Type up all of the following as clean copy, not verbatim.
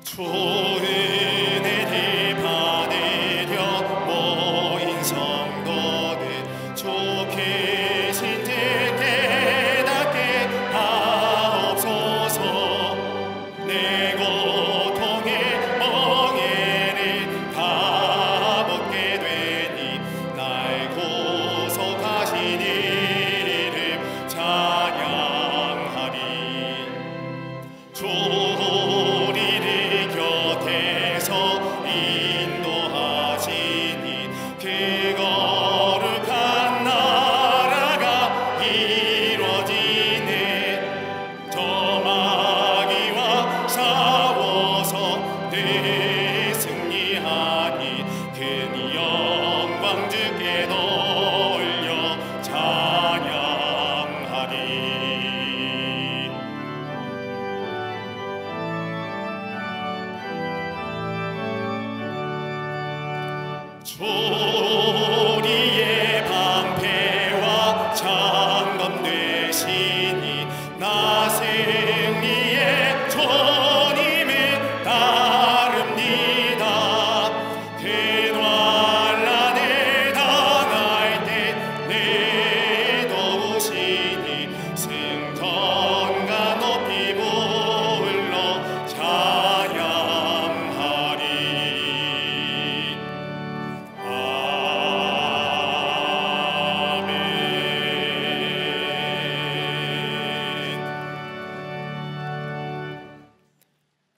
좋은 은혜를 받으려 모인 성도들 좋게 신 뜻 깨닫게 하옵소서. 내 고통의 멍에를 다 벗게 되니 날 구속하신 이름 찬양하리. 우리를 곁에서 인도하시니 그 거룩한 나라가 이루어지네. 저 마귀와 싸워서 늘 승리하니 큰 영광 주께 돌려 찬양하리. 우리의 방패와 장검 되시니 나 승리의 주님을 따릅니다. 그 환난을 당할 때 내 도우시니 승전가 높이 불러 찬양하리.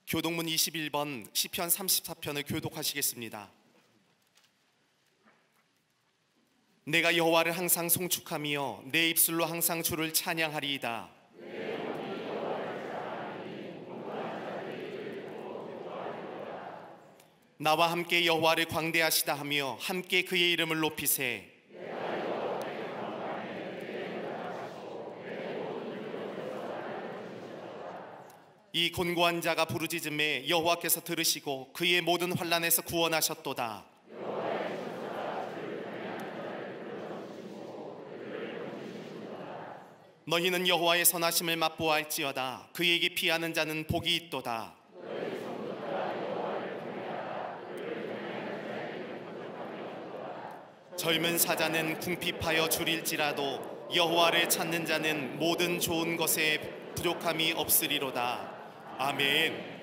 교독문 21번 시편 34편을 교독하시겠습니다. 내가 여호와를 항상 송축하며 내 입술로 항상 주를 찬양하리이다. 나와 함께 여호와를 광대하시다 하며 함께 그의 이름을 높이세. 이 곤고한 자가 부르짖음에 여호와께서 들으시고 그의 모든 환난에서 구원하셨도다. 너희는 여호와의 선하심을 맛보아할지어다. 그에게 피하는 자는 복이 있도다. 젊은 사자는 궁핍하여 줄일지라도 여호와를 찾는 자는 모든 좋은 것에 부족함이 없으리로다. 아멘.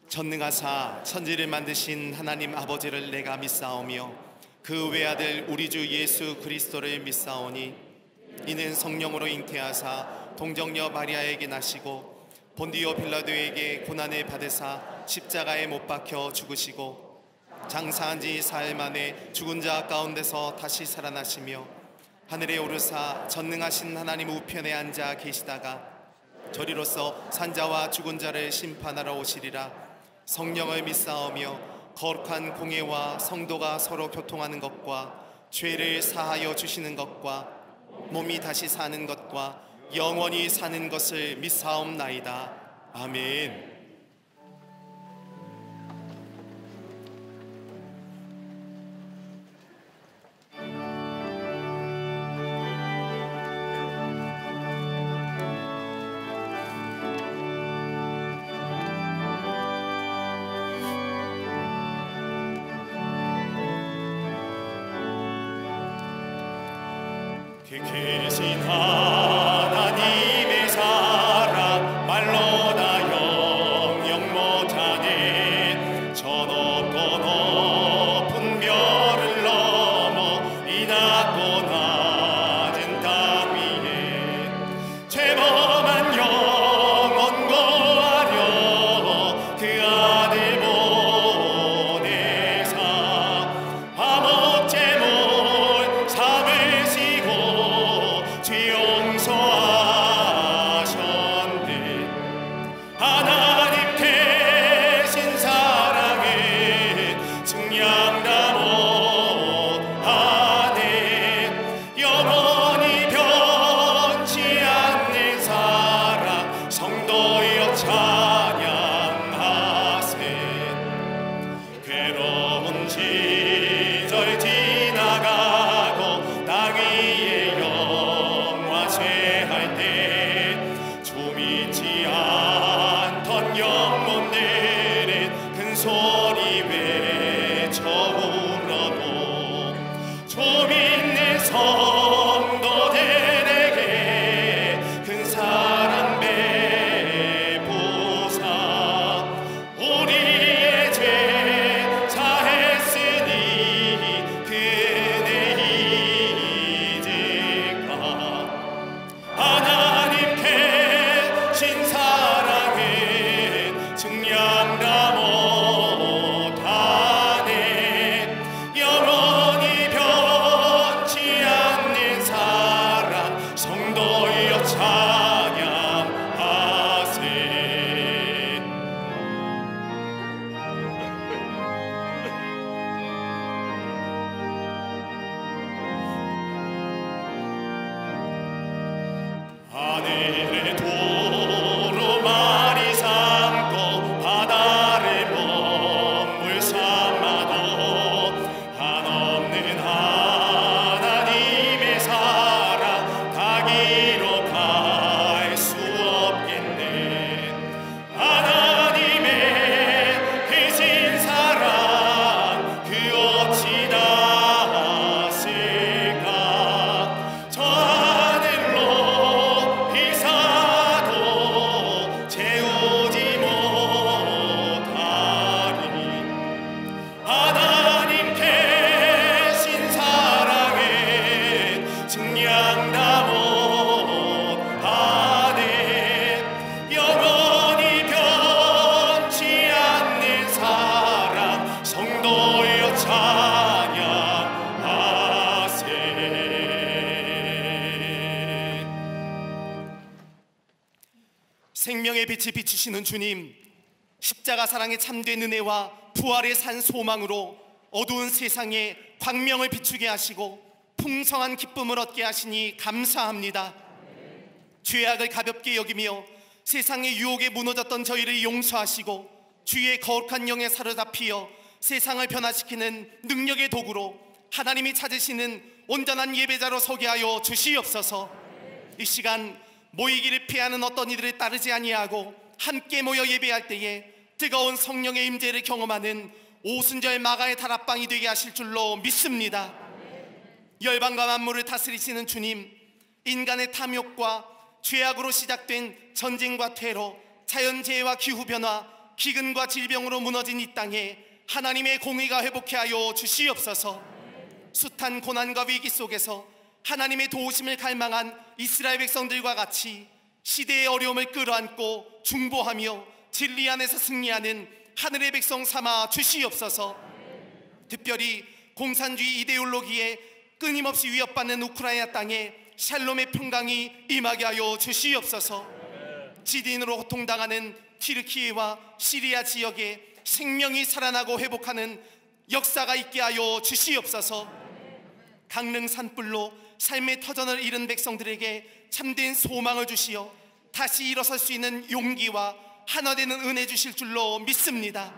전능하사 천지를 만드신 하나님 아버지를 내가 믿사오며 그 외아들 우리 주 예수 그리스도를 믿사오니 이는 성령으로 잉태하사 동정녀 마리아에게 나시고 본디오 빌라도에게 고난을 받으사 십자가에 못 박혀 죽으시고 장사한 지 사흘 만에 죽은 자 가운데서 다시 살아나시며 하늘에 오르사 전능하신 하나님 우편에 앉아 계시다가 저리로서 산자와 죽은 자를 심판하러 오시리라. 성령을 믿사오며 거룩한 공예와 성도가 서로 교통하는 것과 죄를 사하여 주시는 것과 몸이 다시 사는 것과 영원히 사는 것을 믿사옵나이다. 아멘. 계신 하나님의 사랑 말로 다 영영 못하네. 저 높고 높은 별을 넘어 이 낮고 낮은 땅 위에 죄 하늘의 도로 많이 삼고 바다를 먹물 삼아도 한없는 하나님의 사랑 다 기록할 수 없겠네. 하나님의 크신 사랑 그 어찌 닿았을까. 저 하늘로 비사도 채우지 못하리. 하나님 계신 사랑에 증량다 못하네. 영원히 변치 않는 사랑 성도여 찬양하세. 생명의 빛을 비추시는 주님, 십자가 사랑의 참된 은혜와 부활의 산 소망으로 어두운 세상에 광명을 비추게 하시고 풍성한 기쁨을 얻게 하시니 감사합니다. 죄악을 가볍게 여기며 세상의 유혹에 무너졌던 저희를 용서하시고 주의 거룩한 영에 사로잡히어 세상을 변화시키는 능력의 도구로 하나님이 찾으시는 온전한 예배자로 서게 하여 주시옵소서. 이 시간 모이기를 피하는 어떤 이들을 따르지 아니하고 함께 모여 예배할 때에 뜨거운 성령의 임재를 경험하는 오순절 마가의 다락방이 되게 하실 줄로 믿습니다. 열방과 만물을 다스리시는 주님, 인간의 탐욕과 죄악으로 시작된 전쟁과 테러, 자연재해와 기후변화, 기근과 질병으로 무너진 이 땅에 하나님의 공의가 회복케 하여 주시옵소서. 숱한 고난과 위기 속에서 하나님의 도우심을 갈망한 이스라엘 백성들과 같이 시대의 어려움을 끌어안고 중보하며 진리 안에서 승리하는 하늘의 백성 삼아 주시옵소서. 특별히 공산주의 이데올로기에 끊임없이 위협받는 우크라이나 땅에 샬롬의 평강이 임하게 하여 주시옵소서. 지진으로 고통당하는 튀르키예와 시리아 지역에 생명이 살아나고 회복하는 역사가 있게 하여 주시옵소서. 강릉 산불로 삶의 터전을 잃은 백성들에게 참된 소망을 주시어 다시 일어설 수 있는 용기와 하나 되는 은혜 주실 줄로 믿습니다.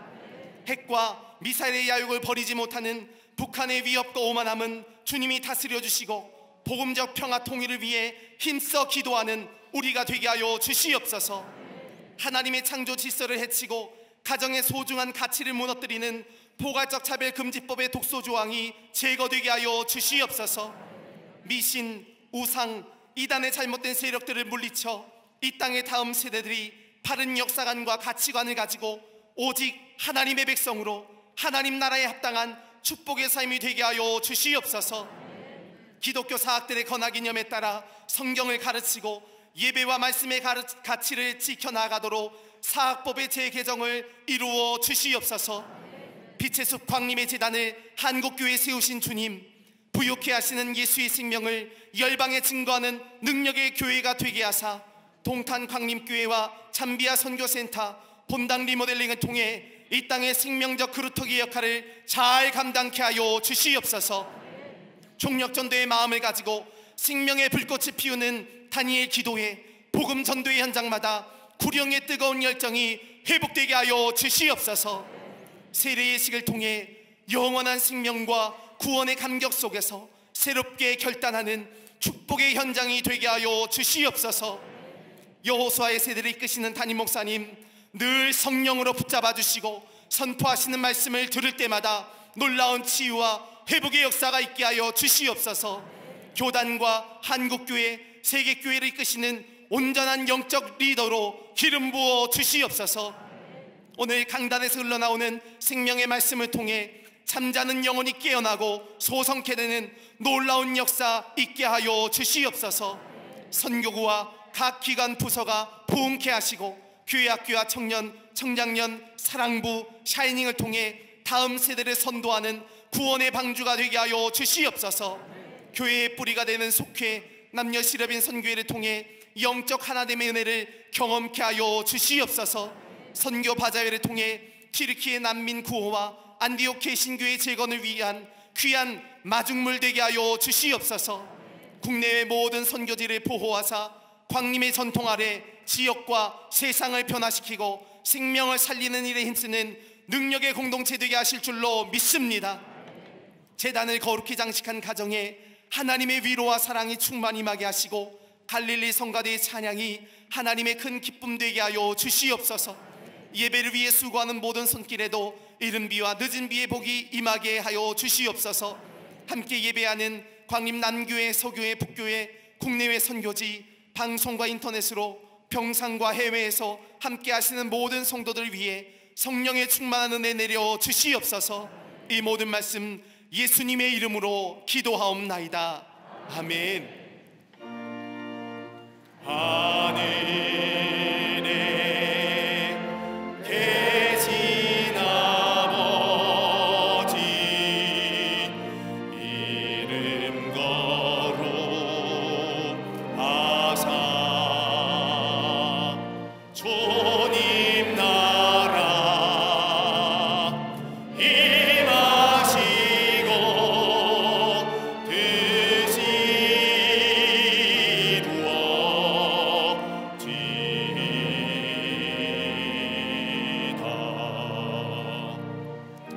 핵과 미사일의 야욕을 버리지 못하는 북한의 위협과 오만함은 주님이 다스려 주시고 복음적 평화 통일을 위해 힘써 기도하는 우리가 되게 하여 주시옵소서. 하나님의 창조 질서를 해치고 가정의 소중한 가치를 무너뜨리는 포괄적 차별금지법의 독소 조항이 제거되게 하여 주시옵소서. 미신, 우상, 이단의 잘못된 세력들을 물리쳐 이 땅의 다음 세대들이 바른 역사관과 가치관을 가지고 오직 하나님의 백성으로 하나님 나라에 합당한 축복의 삶이 되게 하여 주시옵소서. 기독교 사학들의 건학이념에 따라 성경을 가르치고 예배와 말씀의 가치를 지켜나가도록 사학법의 재개정을 이루어 주시옵소서. 빛의 숲 광림의 제단을 한국교회에 세우신 주님, 부욕해 하시는 예수의 생명을 열방에 증거하는 능력의 교회가 되게 하사 동탄 광림교회와 잠비아 선교센터 본당 리모델링을 통해 이 땅의 생명적 그루터기 역할을 잘 감당케 하여 주시옵소서. 총력전도의 마음을 가지고 생명의 불꽃을 피우는 다니엘 기도회, 복음 전도의 현장마다 구령의 뜨거운 열정이 회복되게 하여 주시옵소서. 세례의 식을 통해 영원한 생명과 구원의 감격 속에서 새롭게 결단하는 축복의 현장이 되게 하여 주시옵소서. 여호수아의 세대를 이끄시는 담임 목사님, 늘 성령으로 붙잡아 주시고 선포하시는 말씀을 들을 때마다 놀라운 치유와 회복의 역사가 있게 하여 주시옵소서. 교단과 한국교회, 세계교회를 이끄시는 온전한 영적 리더로 기름 부어 주시옵소서. 오늘 강단에서 흘러나오는 생명의 말씀을 통해 잠자는 영혼이 깨어나고 소성케 되는 놀라운 역사 있게 하여 주시옵소서. 선교구와 각 기관 부서가 부흥케 하시고 교회 학교와 청년, 청장년, 사랑부, 샤이닝을 통해 다음 세대를 선도하는 구원의 방주가 되게 하여 주시옵소서. 교회의 뿌리가 되는 속회, 남녀 시럽인 선교회를 통해 영적 하나됨의 은혜를 경험케 하여 주시옵소서. 선교 바자회를 통해 튀르키예 난민 구호와 안디옥 신교회 재건을 위한 귀한 마중물 되게 하여 주시옵소서. 국내외 모든 선교지를 보호하사 광림의 전통 아래 지역과 세상을 변화시키고 생명을 살리는 일에 힘쓰는 능력의 공동체 되게 하실 줄로 믿습니다. 제단을 거룩히 장식한 가정에 하나님의 위로와 사랑이 충만히 임하게 하시고 갈릴리 성가대의 찬양이 하나님의 큰 기쁨 되게 하여 주시옵소서. 예배를 위해 수고하는 모든 손길에도 이른 비와 늦은 비의 복이 임하게 하여 주시옵소서. 함께 예배하는 광림 남교회, 서교회, 북교회, 국내외 선교지, 방송과 인터넷으로 평상과 해외에서 함께 하시는 모든 성도들 위해 성령의 충만한 은혜 내려 주시옵소서. 이 모든 말씀 예수님의 이름으로 기도하옵나이다. 아멘. 하늘에 계신 아버지 이름 거룩하사 주님 나라 임하시고 뜻이 이루어지이다.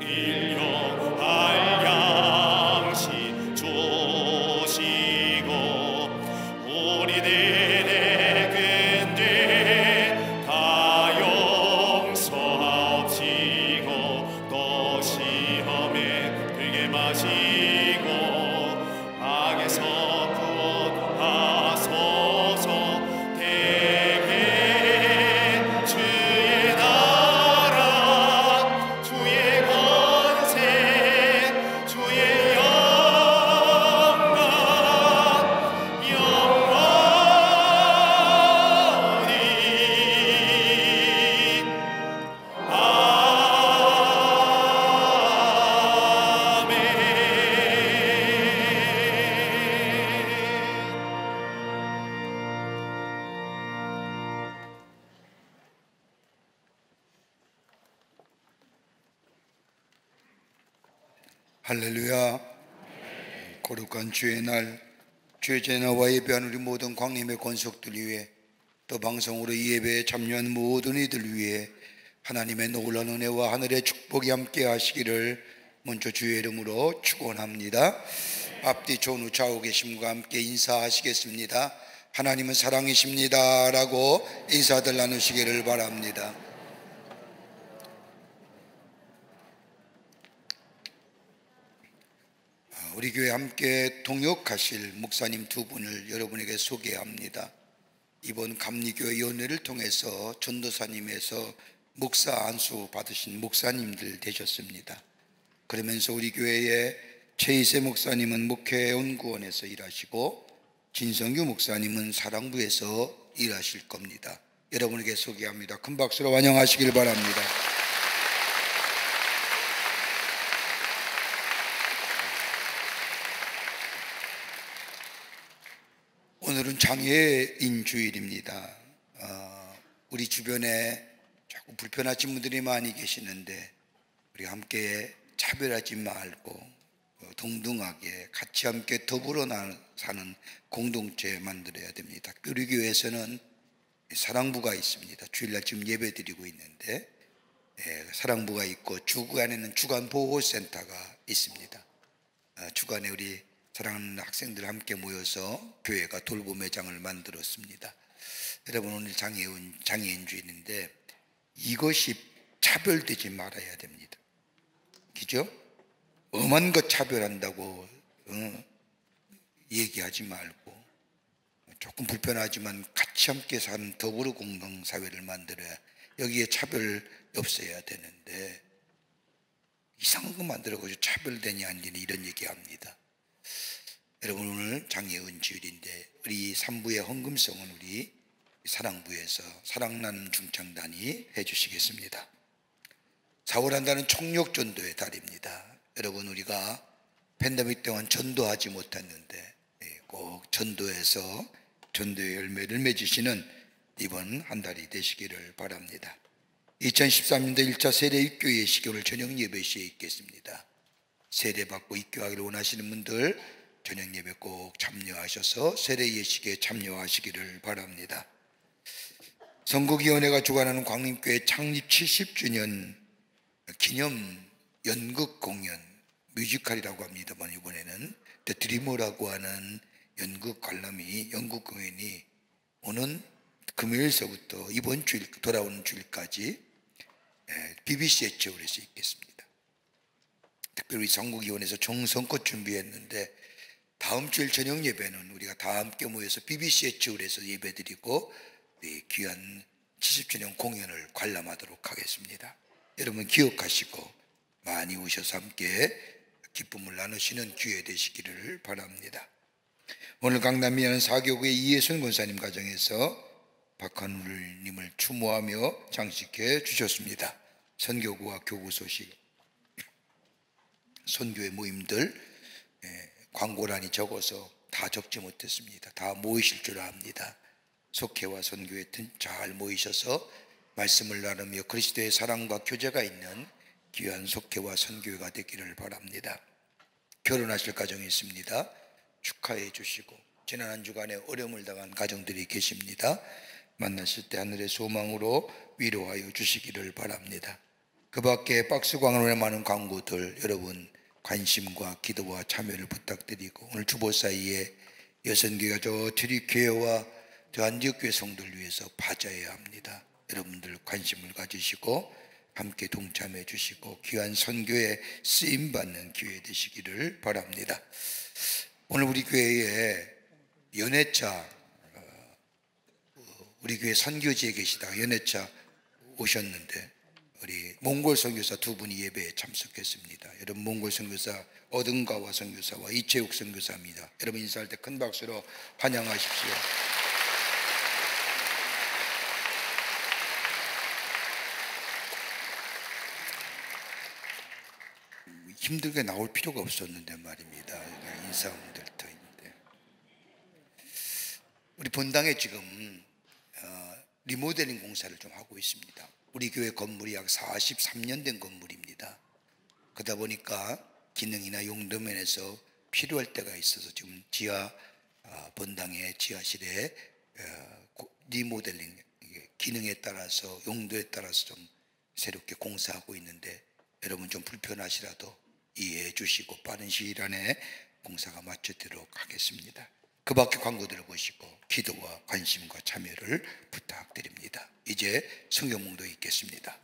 일용할 양식 주시고 우리들의 근죄 다 용서하옵시고 또 시험에 들게 마시고 악에서 구원하소서. 대개 주의 나라 주의 권세 주의 영광 영원히 할렐루야. 거룩한 주의 날, 주의 제나와 예배한 우리 모든 광림의 권속들 위해, 또 방송으로 이 예배에 참여한 모든 이들 위해 하나님의 놀라운 은혜와 하늘의 축복이 함께 하시기를 먼저 주의 이름으로 축원합니다. 앞뒤 존우 좌우 계심과 함께 인사하시겠습니다. 하나님은 사랑이십니다 라고 인사들 나누시기를 바랍니다. 우리 교회 함께 동역하실 목사님 두 분을 여러분에게 소개합니다. 이번 감리교회 연회를 통해서 전도사님에서 목사 안수 받으신 목사님들 되셨습니다. 그러면서 우리 교회의 최이세 목사님은 목회연구원에서 일하시고 진성규 목사님은 사랑부에서 일하실 겁니다. 여러분에게 소개합니다. 큰 박수로 환영하시길 바랍니다. 오늘은 장애인 주일입니다. 우리 주변에 조금 불편하신 분들이 많이 계시는데 우리 함께 차별하지 말고 동등하게 같이 함께 더불어 사는 공동체 만들어야 됩니다. 우리 교회에서는 사랑부가 있습니다. 주일날 지금 예배 드리고 있는데 사랑부가 있고 주간에는 주간보호센터가 있습니다. 주간에 우리 사랑하는 학생들 함께 모여서 교회가 돌봄 매장을 만들었습니다. 여러분, 오늘 장애인 주일인데 이것이 차별되지 말아야 됩니다. 그죠? 엄한 것 차별한다고 얘기하지 말고 조금 불편하지만 같이 함께 사는 더불어 공동사회를 만들어야, 여기에 차별 없어야 되는데 이상한 거 만들어가지고 차별되냐 안 되냐 이런 얘기합니다. 여러분, 오늘 장애인 주일인데 우리 3부의 헌금성은 우리 사랑부에서 사랑나눔 중창단이 해주시겠습니다. 4월 한 달은 총력전도의 달입니다. 여러분, 우리가 팬데믹 동안 전도하지 못했는데 꼭 전도해서 전도의 열매를 맺으시는 이번 한 달이 되시기를 바랍니다. 2013년도 1차 세례 입교의 시간을 저녁 예배 시에 있겠습니다. 세례받고 입교하기를 원하시는 분들 저녁 예배 꼭 참여하셔서 세례 예식에 참여하시기를 바랍니다. 선곡위원회가 주관하는 광림교회 창립 70주년 기념 연극 공연 뮤지컬이라고 합니다만, 이번에는 더 드리머라고 하는 연극 관람이 연극 공연이 오는 금요일서부터 이번 주일 돌아오는 주일까지 BBC에 채울 수 있겠습니다. 특별히 선곡위원회에서 정성껏 준비했는데 다음 주일 저녁 예배는 우리가 다 함께 모여서 BBC에 채울에서 예배드리고 귀한 70주년 공연을 관람하도록 하겠습니다. 여러분 기억하시고 많이 오셔서 함께 기쁨을 나누시는 기회 되시기를 바랍니다. 오늘 강남미안 사교구의 이예순 권사님 가정에서 박한울님을 추모하며 장식해 주셨습니다. 선교구와 교구 소식, 선교회 모임들 광고란이 적어서 다 적지 못했습니다. 다 모이실 줄 압니다. 속회와 선교회 잘 모이셔서 말씀을 나누며 그리스도의 사랑과 교제가 있는 귀한 속회와 선교회가 되기를 바랍니다. 결혼하실 가정이 있습니다. 축하해 주시고, 지난 한 주간에 어려움을 당한 가정들이 계십니다. 만나실 때 하늘의 소망으로 위로하여 주시기를 바랍니다. 그 밖에 박스광원에 많은 광고들 여러분 관심과 기도와 참여를 부탁드리고, 오늘 주보 사이에 여선교회가 저 트리케어와 저 안디옥교회 성도를 위해서 바자해야 합니다. 여러분들 관심을 가지시고 함께 동참해 주시고 귀한 선교에 쓰임받는 기회 되시기를 바랍니다. 오늘 우리 교회에 연회차, 우리 교회 선교지에 계시다가 연회차 오셨는데 우리 몽골 선교사 두 분이 예배에 참석했습니다. 여러분 몽골 선교사 어든가와 선교사와 이채욱 선교사입니다. 여러분 인사할 때 큰 박수로 환영하십시오. 힘들게 나올 필요가 없었는데 말입니다. 인사하면 될 터인데. 우리 본당에 지금 리모델링 공사를 좀 하고 있습니다. 우리 교회 건물이 약 43년 된 건물입니다. 그러다 보니까 기능이나 용도 면에서 필요할 때가 있어서 지금 지하 본당의 지하실에 리모델링 기능에 따라서 용도에 따라서 좀 새롭게 공사하고 있는데, 여러분 좀 불편하시라도 이해해 주시고 빠른 시일 안에 공사가 마치도록 하겠습니다. 그 밖에 광고들을 보시고 기도와 관심과 참여를 부탁드립니다. 이제 성경 몽도 읽겠습니다.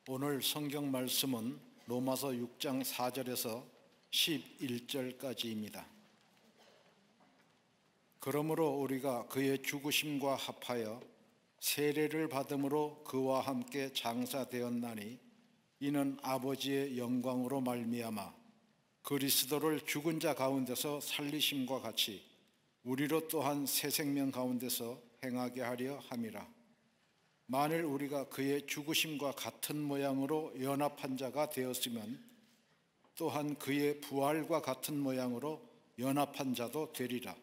오늘 성경 말씀은 로마서 6장 4절에서 11절까지입니다. 그러므로 우리가 그의 죽으심과 합하여 세례를 받음으로 그와 함께 장사되었나니, 이는 아버지의 영광으로 말미암아 그리스도를 죽은 자 가운데서 살리심과 같이 우리로 또한 새 생명 가운데서 행하게 하려 함이라. 만일 우리가 그의 죽으심과 같은 모양으로 연합한 자가 되었으면 또한 그의 부활과 같은 모양으로 연합한 자도 되리라.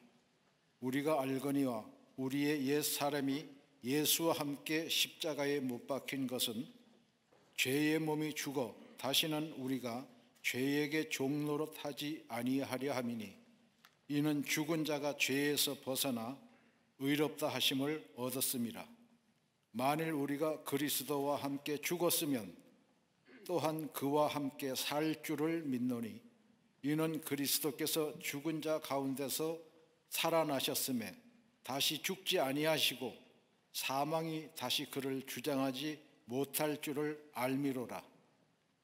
우리가 알거니와 우리의 옛 사람이 예수와 함께 십자가에 못 박힌 것은 죄의 몸이 죽어 다시는 우리가 죄에게 종노릇하지 아니하려 함이니, 이는 죽은 자가 죄에서 벗어나 의롭다 하심을 얻었음이라. 만일 우리가 그리스도와 함께 죽었으면 또한 그와 함께 살 줄을 믿노니, 이는 그리스도께서 죽은 자 가운데서 살아나셨음에 다시 죽지 아니하시고 사망이 다시 그를 주장하지 못할 줄을 알미로라.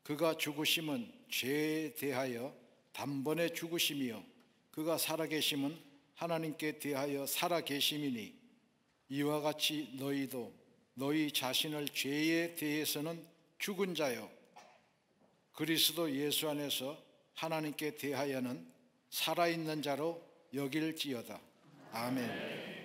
그가 죽으심은 죄에 대하여 단번에 죽으심이요 그가 살아계심은 하나님께 대하여 살아계심이니, 이와 같이 너희도 너희 자신을 죄에 대해서는 죽은 자요 그리스도 예수 안에서 하나님께 대하여는 살아있는 자로 여길지어다. 아멘.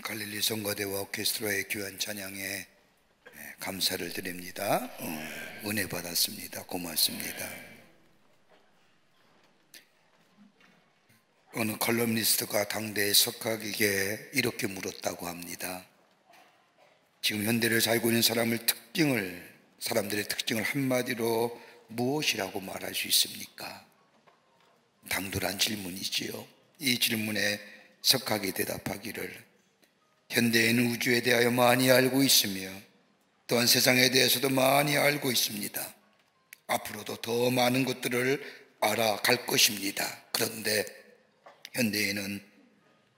갈릴리 성가대와 오케스트라의 귀한 찬양에 감사를 드립니다. 은혜 받았습니다. 고맙습니다. 어느 컬럼니스트가 당대의 석학에게 이렇게 물었다고 합니다. 지금 현대를 살고 있는 사람들의 특징을 한마디로 무엇이라고 말할 수 있습니까? 당돌한 질문이지요. 이 질문에 석학이 대답하기를, 현대인은 우주에 대하여 많이 알고 있으며 또한 세상에 대해서도 많이 알고 있습니다. 앞으로도 더 많은 것들을 알아갈 것입니다. 그런데 현대인은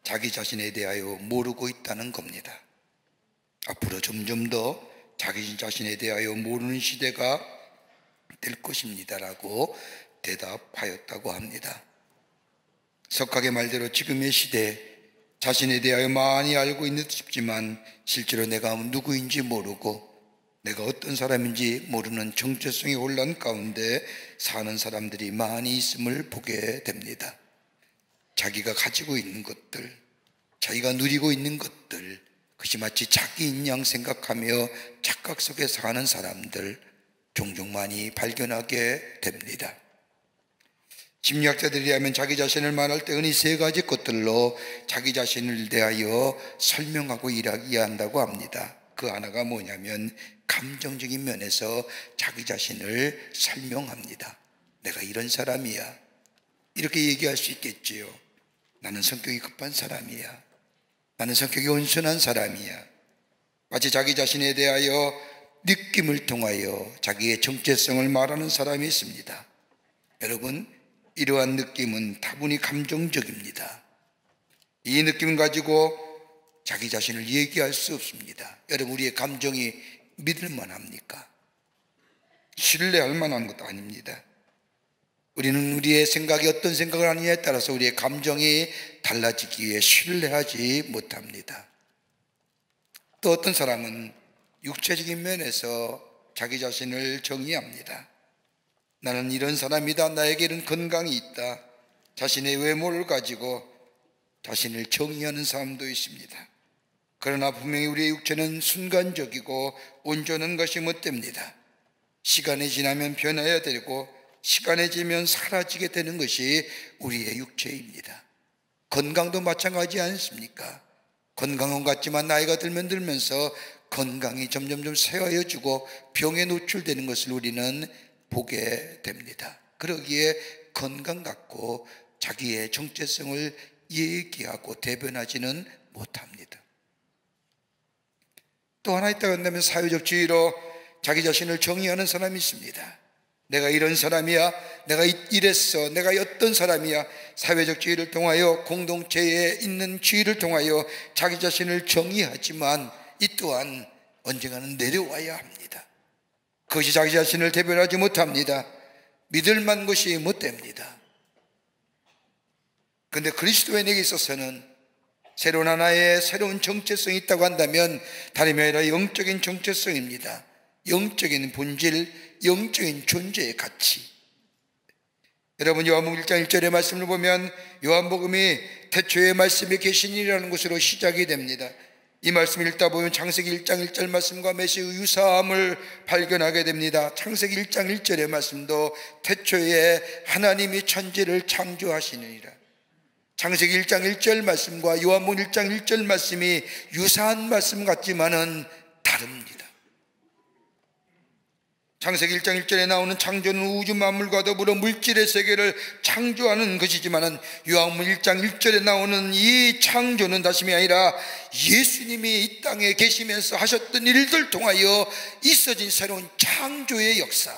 자기 자신에 대하여 모르고 있다는 겁니다. 앞으로 점점 더 자기 자신에 대하여 모르는 시대가 될 것입니다라고 대답하였다고 합니다. 석학의 말대로 지금의 시대, 자신에 대하여 많이 알고 있는 듯 싶지만 실제로 내가 누구인지 모르고 내가 어떤 사람인지 모르는 정체성의 혼란 가운데 사는 사람들이 많이 있음을 보게 됩니다. 자기가 가지고 있는 것들, 자기가 누리고 있는 것들, 그것이 마치 자기인 양 생각하며 착각 속에 사는 사람들 종종 많이 발견하게 됩니다. 심리학자들이 하면 자기 자신을 말할 때는 이 세 가지 것들로 자기 자신을 대하여 설명하고 이야기한다고 합니다. 그 하나가 뭐냐면 감정적인 면에서 자기 자신을 설명합니다. 내가 이런 사람이야, 이렇게 얘기할 수 있겠지요. 나는 성격이 급한 사람이야, 나는 성격이 온순한 사람이야. 마치 자기 자신에 대하여 느낌을 통하여 자기의 정체성을 말하는 사람이 있습니다. 여러분, 이러한 느낌은 다분히 감정적입니다. 이 느낌을 가지고 자기 자신을 얘기할 수 없습니다. 여러분, 우리의 감정이 믿을 만합니까? 신뢰할 만한 것도 아닙니다. 우리는 우리의 생각이 어떤 생각을 하느냐에 따라서 우리의 감정이 달라지기에 신뢰하지 못합니다. 또 어떤 사람은 육체적인 면에서 자기 자신을 정의합니다. 나는 이런 사람이다, 나에게 이런 건강이 있다, 자신의 외모를 가지고 자신을 정의하는 사람도 있습니다. 그러나 분명히 우리의 육체는 순간적이고 온전한 것이 못 됩니다. 시간이 지나면 변해야 되고 시간이 지면 사라지게 되는 것이 우리의 육체입니다. 건강도 마찬가지 않습니까? 건강은 같지만 나이가 들면서 건강이 점점 쇠하여지고 병에 노출되는 것을 우리는 보게 됩니다. 그러기에 건강 갖고 자기의 정체성을 얘기하고 대변하지는 못합니다. 또 하나 있다고 한다면 사회적 지위로 자기 자신을 정의하는 사람이 있습니다. 내가 이런 사람이야, 내가 이랬어, 내가 어떤 사람이야. 사회적 지위를 통하여, 공동체에 있는 지위를 통하여 자기 자신을 정의하지만 이 또한 언젠가는 내려와야 합니다. 그것이 자기 자신을 대변하지 못합니다. 믿을 만한 것이 못 됩니다. 그런데 그리스도인에게 있어서는 새로운 하나의 새로운 정체성이 있다고 한다면 다름이 아니라 영적인 정체성입니다. 영적인 본질, 영적인 존재의 가치. 여러분, 요한복음 1장 1절의 말씀을 보면 요한복음이 태초에 말씀이 계시니라는 것으로 시작이 됩니다. 이 말씀을 읽다 보면 창세기 1장 1절 말씀과 메시의 유사함을 발견하게 됩니다. 창세기 1장 1절의 말씀도 태초에 하나님이 천지를 창조하시느니라. 창세기 1장 1절 말씀과 요한복음 1장 1절 말씀이 유사한 말씀 같지만은 다릅니다. 창세기 1장 1절에 나오는 창조는 우주 만물과 더불어 물질의 세계를 창조하는 것이지만 요한복음 1장 1절에 나오는 이 창조는 다름이 아니라 예수님이 이 땅에 계시면서 하셨던 일들 통하여 있어진 새로운 창조의 역사,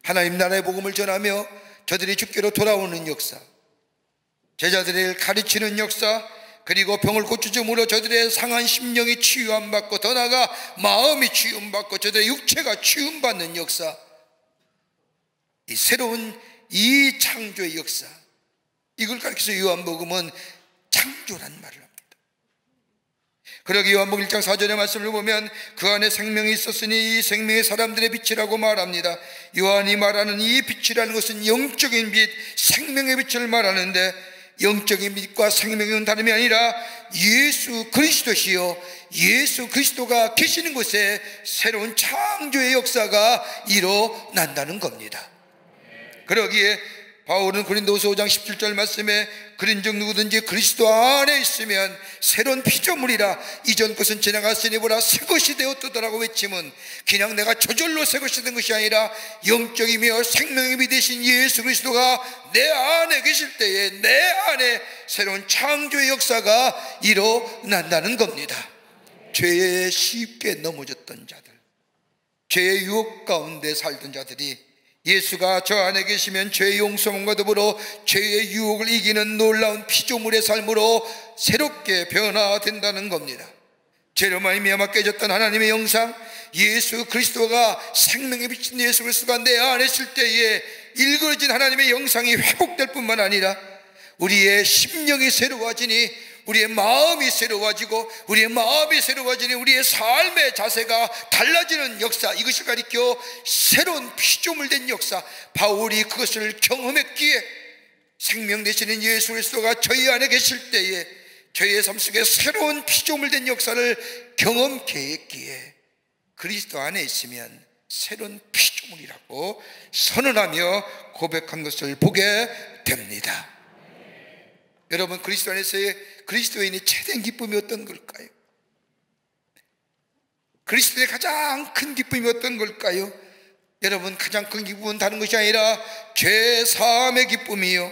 하나님 나라의 복음을 전하며 저들이 주께로 돌아오는 역사, 제자들을 가르치는 역사, 그리고 병을 고쳐줌으로 저들의 상한 심령이 치유함받고 더 나아가 마음이 치유함받고 저들의 육체가 치유함받는 역사, 이 새로운 이 창조의 역사, 이걸 가르쳐서 요한복음은 창조란 말을 합니다. 그러기 요한복음 1장 4절의 말씀을 보면 그 안에 생명이 있었으니 이 생명이 사람들의 빛이라고 말합니다. 요한이 말하는 이 빛이라는 것은 영적인 빛, 생명의 빛을 말하는데 영적인 빛과 생명은 다름이 아니라 예수 그리스도시요, 예수 그리스도가 계시는 곳에 새로운 창조의 역사가 일어난다는 겁니다. 그러기에 바울은 고린도서 5장 17절 말씀에 그런즉 누구든지 그리스도 안에 있으면 새로운 피조물이라 이전 것은 지나갔으니 보라 새 것이 되었더라고 외침은 그냥 내가 저절로 새 것이 된 것이 아니라 영적이며 생명이 되신 예수 그리스도가 내 안에 계실 때에 내 안에 새로운 창조의 역사가 일어난다는 겁니다. 죄에 쉽게 넘어졌던 자들, 죄의 유혹 가운데 살던 자들이 예수가 저 안에 계시면 죄의 용서함과 더불어 죄의 유혹을 이기는 놀라운 피조물의 삶으로 새롭게 변화된다는 겁니다. 죄로 말미암아 깨졌던 하나님의 영상, 예수 그리스도가 생명에 비친 예수 그리스도가 내 안에 있을 때에 일그러진 하나님의 영상이 회복될 뿐만 아니라 우리의 심령이 새로워지니 우리의 마음이 새로워지고 우리의 마음이 새로워지니 우리의 삶의 자세가 달라지는 역사, 이것을 가리켜 새로운 피조물 된 역사, 바울이 그것을 경험했기에 생명 되시는 예수 그리스도가 저희 안에 계실 때에 저희의 삶 속에 새로운 피조물 된 역사를 경험케 했기에 그리스도 안에 있으면 새로운 피조물이라고 선언하며 고백한 것을 보게 됩니다. 여러분, 그리스도 안에서의 그리스도인의 최대한 기쁨이 어떤 걸까요? 그리스도의 가장 큰 기쁨이 어떤 걸까요? 여러분, 가장 큰 기쁨은 다른 것이 아니라 죄사함의 기쁨이요,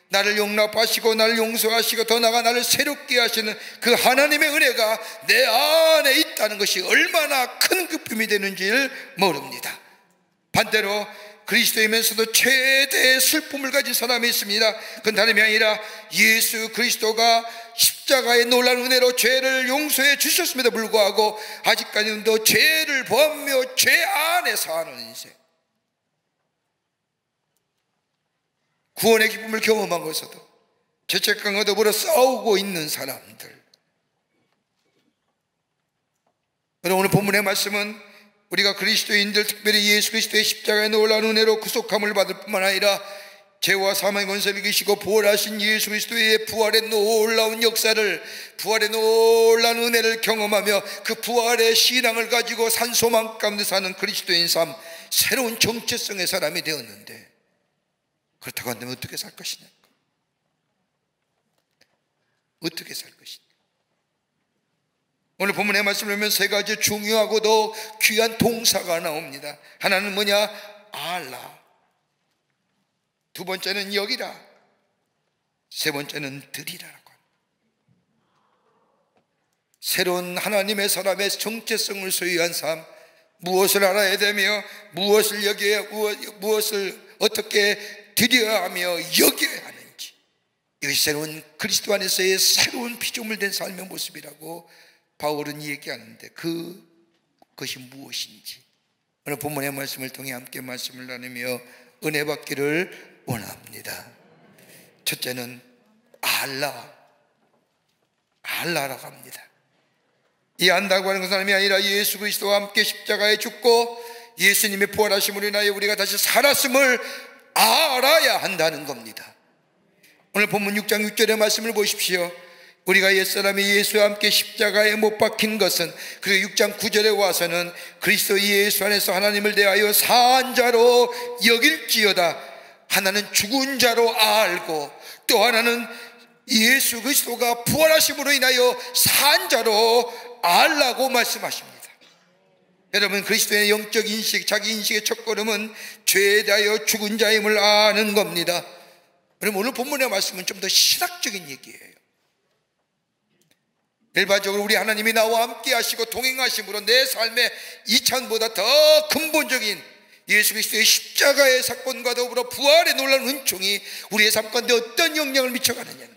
나를 용납하시고 나를 용서하시고 더 나아가 나를 새롭게 하시는 그 하나님의 은혜가 내 안에 있다는 것이 얼마나 큰 기쁨이 되는지를 모릅니다. 반대로 그리스도이면서도 최대의 슬픔을 가진 사람이 있습니다. 그건 다름이 아니라 예수 그리스도가 십자가의 놀라운 은혜로 죄를 용서해 주셨음에도 불구하고 아직까지도 죄를 범하며 죄 안에 사는 인생, 구원의 기쁨을 경험하고서도 죄책감과 더불어 싸우고 있는 사람들. 오늘 본문의 말씀은 우리가 그리스도인들, 특별히 예수 그리스도의 십자가의 놀라운 은혜로 구속함을 받을 뿐만 아니라 죄와 사망의 권세를 이기시고 부활하신 예수 그리스도의 부활의 놀라운 역사를, 부활의 놀라운 은혜를 경험하며 그 부활의 신앙을 가지고 산소망 가운데 사는 그리스도인 삶, 새로운 정체성의 사람이 되었는데, 그렇다고 한다면 어떻게 살 것이냐고, 어떻게 살 것이냐. 오늘 본문의 말씀을 보면 세 가지 중요하고도 귀한 동사가 나옵니다. 하나는 뭐냐? 알라. 두 번째는 여기라. 세 번째는 드리라라고. 새로운 하나님의 사람의 정체성을 소유한 삶, 무엇을 알아야 되며 무엇을 여기에 무엇을 어떻게 드려야 하며 여겨야 하는지, 이것이 새로운 그리스도 안에서의 새로운 피조물 된 삶의 모습이라고 바울은 얘기하는데, 그것이 무엇인지 오늘 본문의 말씀을 통해 함께 말씀을 나누며 은혜 받기를 원합니다. 첫째는 알라라고 합니다. 이 안다고 하는 사람이 아니라 예수 그리스도와 함께 십자가에 죽고 예수님의 부활하심으로 인하여 우리가 다시 살았음을 알아야 한다는 겁니다. 오늘 본문 6장 6절의 말씀을 보십시오. 우리가 옛사람이 예수와 함께 십자가에 못 박힌 것은, 그리고 6장 9절에 와서는 그리스도 예수 안에서 하나님을 대하여 산 자로 여길지어다. 하나는 죽은 자로 알고 또 하나는 예수 그리스도가 부활하심으로 인하여 산 자로 알라고 말씀하십니다. 여러분, 그리스도의 영적 인식, 자기 인식의 첫걸음은 죄에 대하여 죽은 자임을 아는 겁니다. 여러분, 오늘 본문의 말씀은 좀 더 신학적인 얘기예요. 일반적으로 우리 하나님이 나와 함께 하시고 동행하심으로 내 삶의 이찬보다 더 근본적인 예수 그리스도의 십자가의 사건과 더불어 부활의 놀라운 은총이 우리의 삶 가운데 어떤 영향을 미쳐가느냐,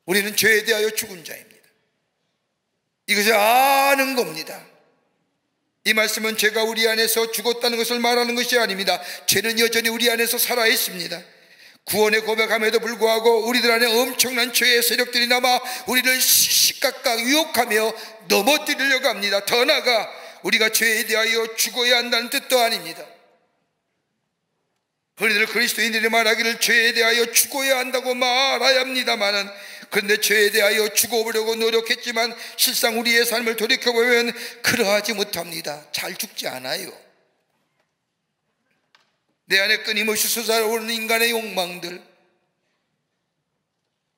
우리는 죄에 대하여 죽은 자입니다. 이것을 아는 겁니다. 이 말씀은 죄가 우리 안에서 죽었다는 것을 말하는 것이 아닙니다. 죄는 여전히 우리 안에서 살아있습니다. 구원의 고백함에도 불구하고 우리들 안에 엄청난 죄의 세력들이 남아 우리를 시시각각 유혹하며 넘어뜨리려고 합니다. 더 나아가 우리가 죄에 대하여 죽어야 한다는 뜻도 아닙니다. 흔히들 그리스도인들이 말하기를 죄에 대하여 죽어야 한다고 말해야 합니다마는, 그런데 죄에 대하여 죽어보려고 노력했지만 실상 우리의 삶을 돌이켜보면 그러하지 못합니다. 잘 죽지 않아요. 내 안에 끊임없이 솟아오르는 인간의 욕망들,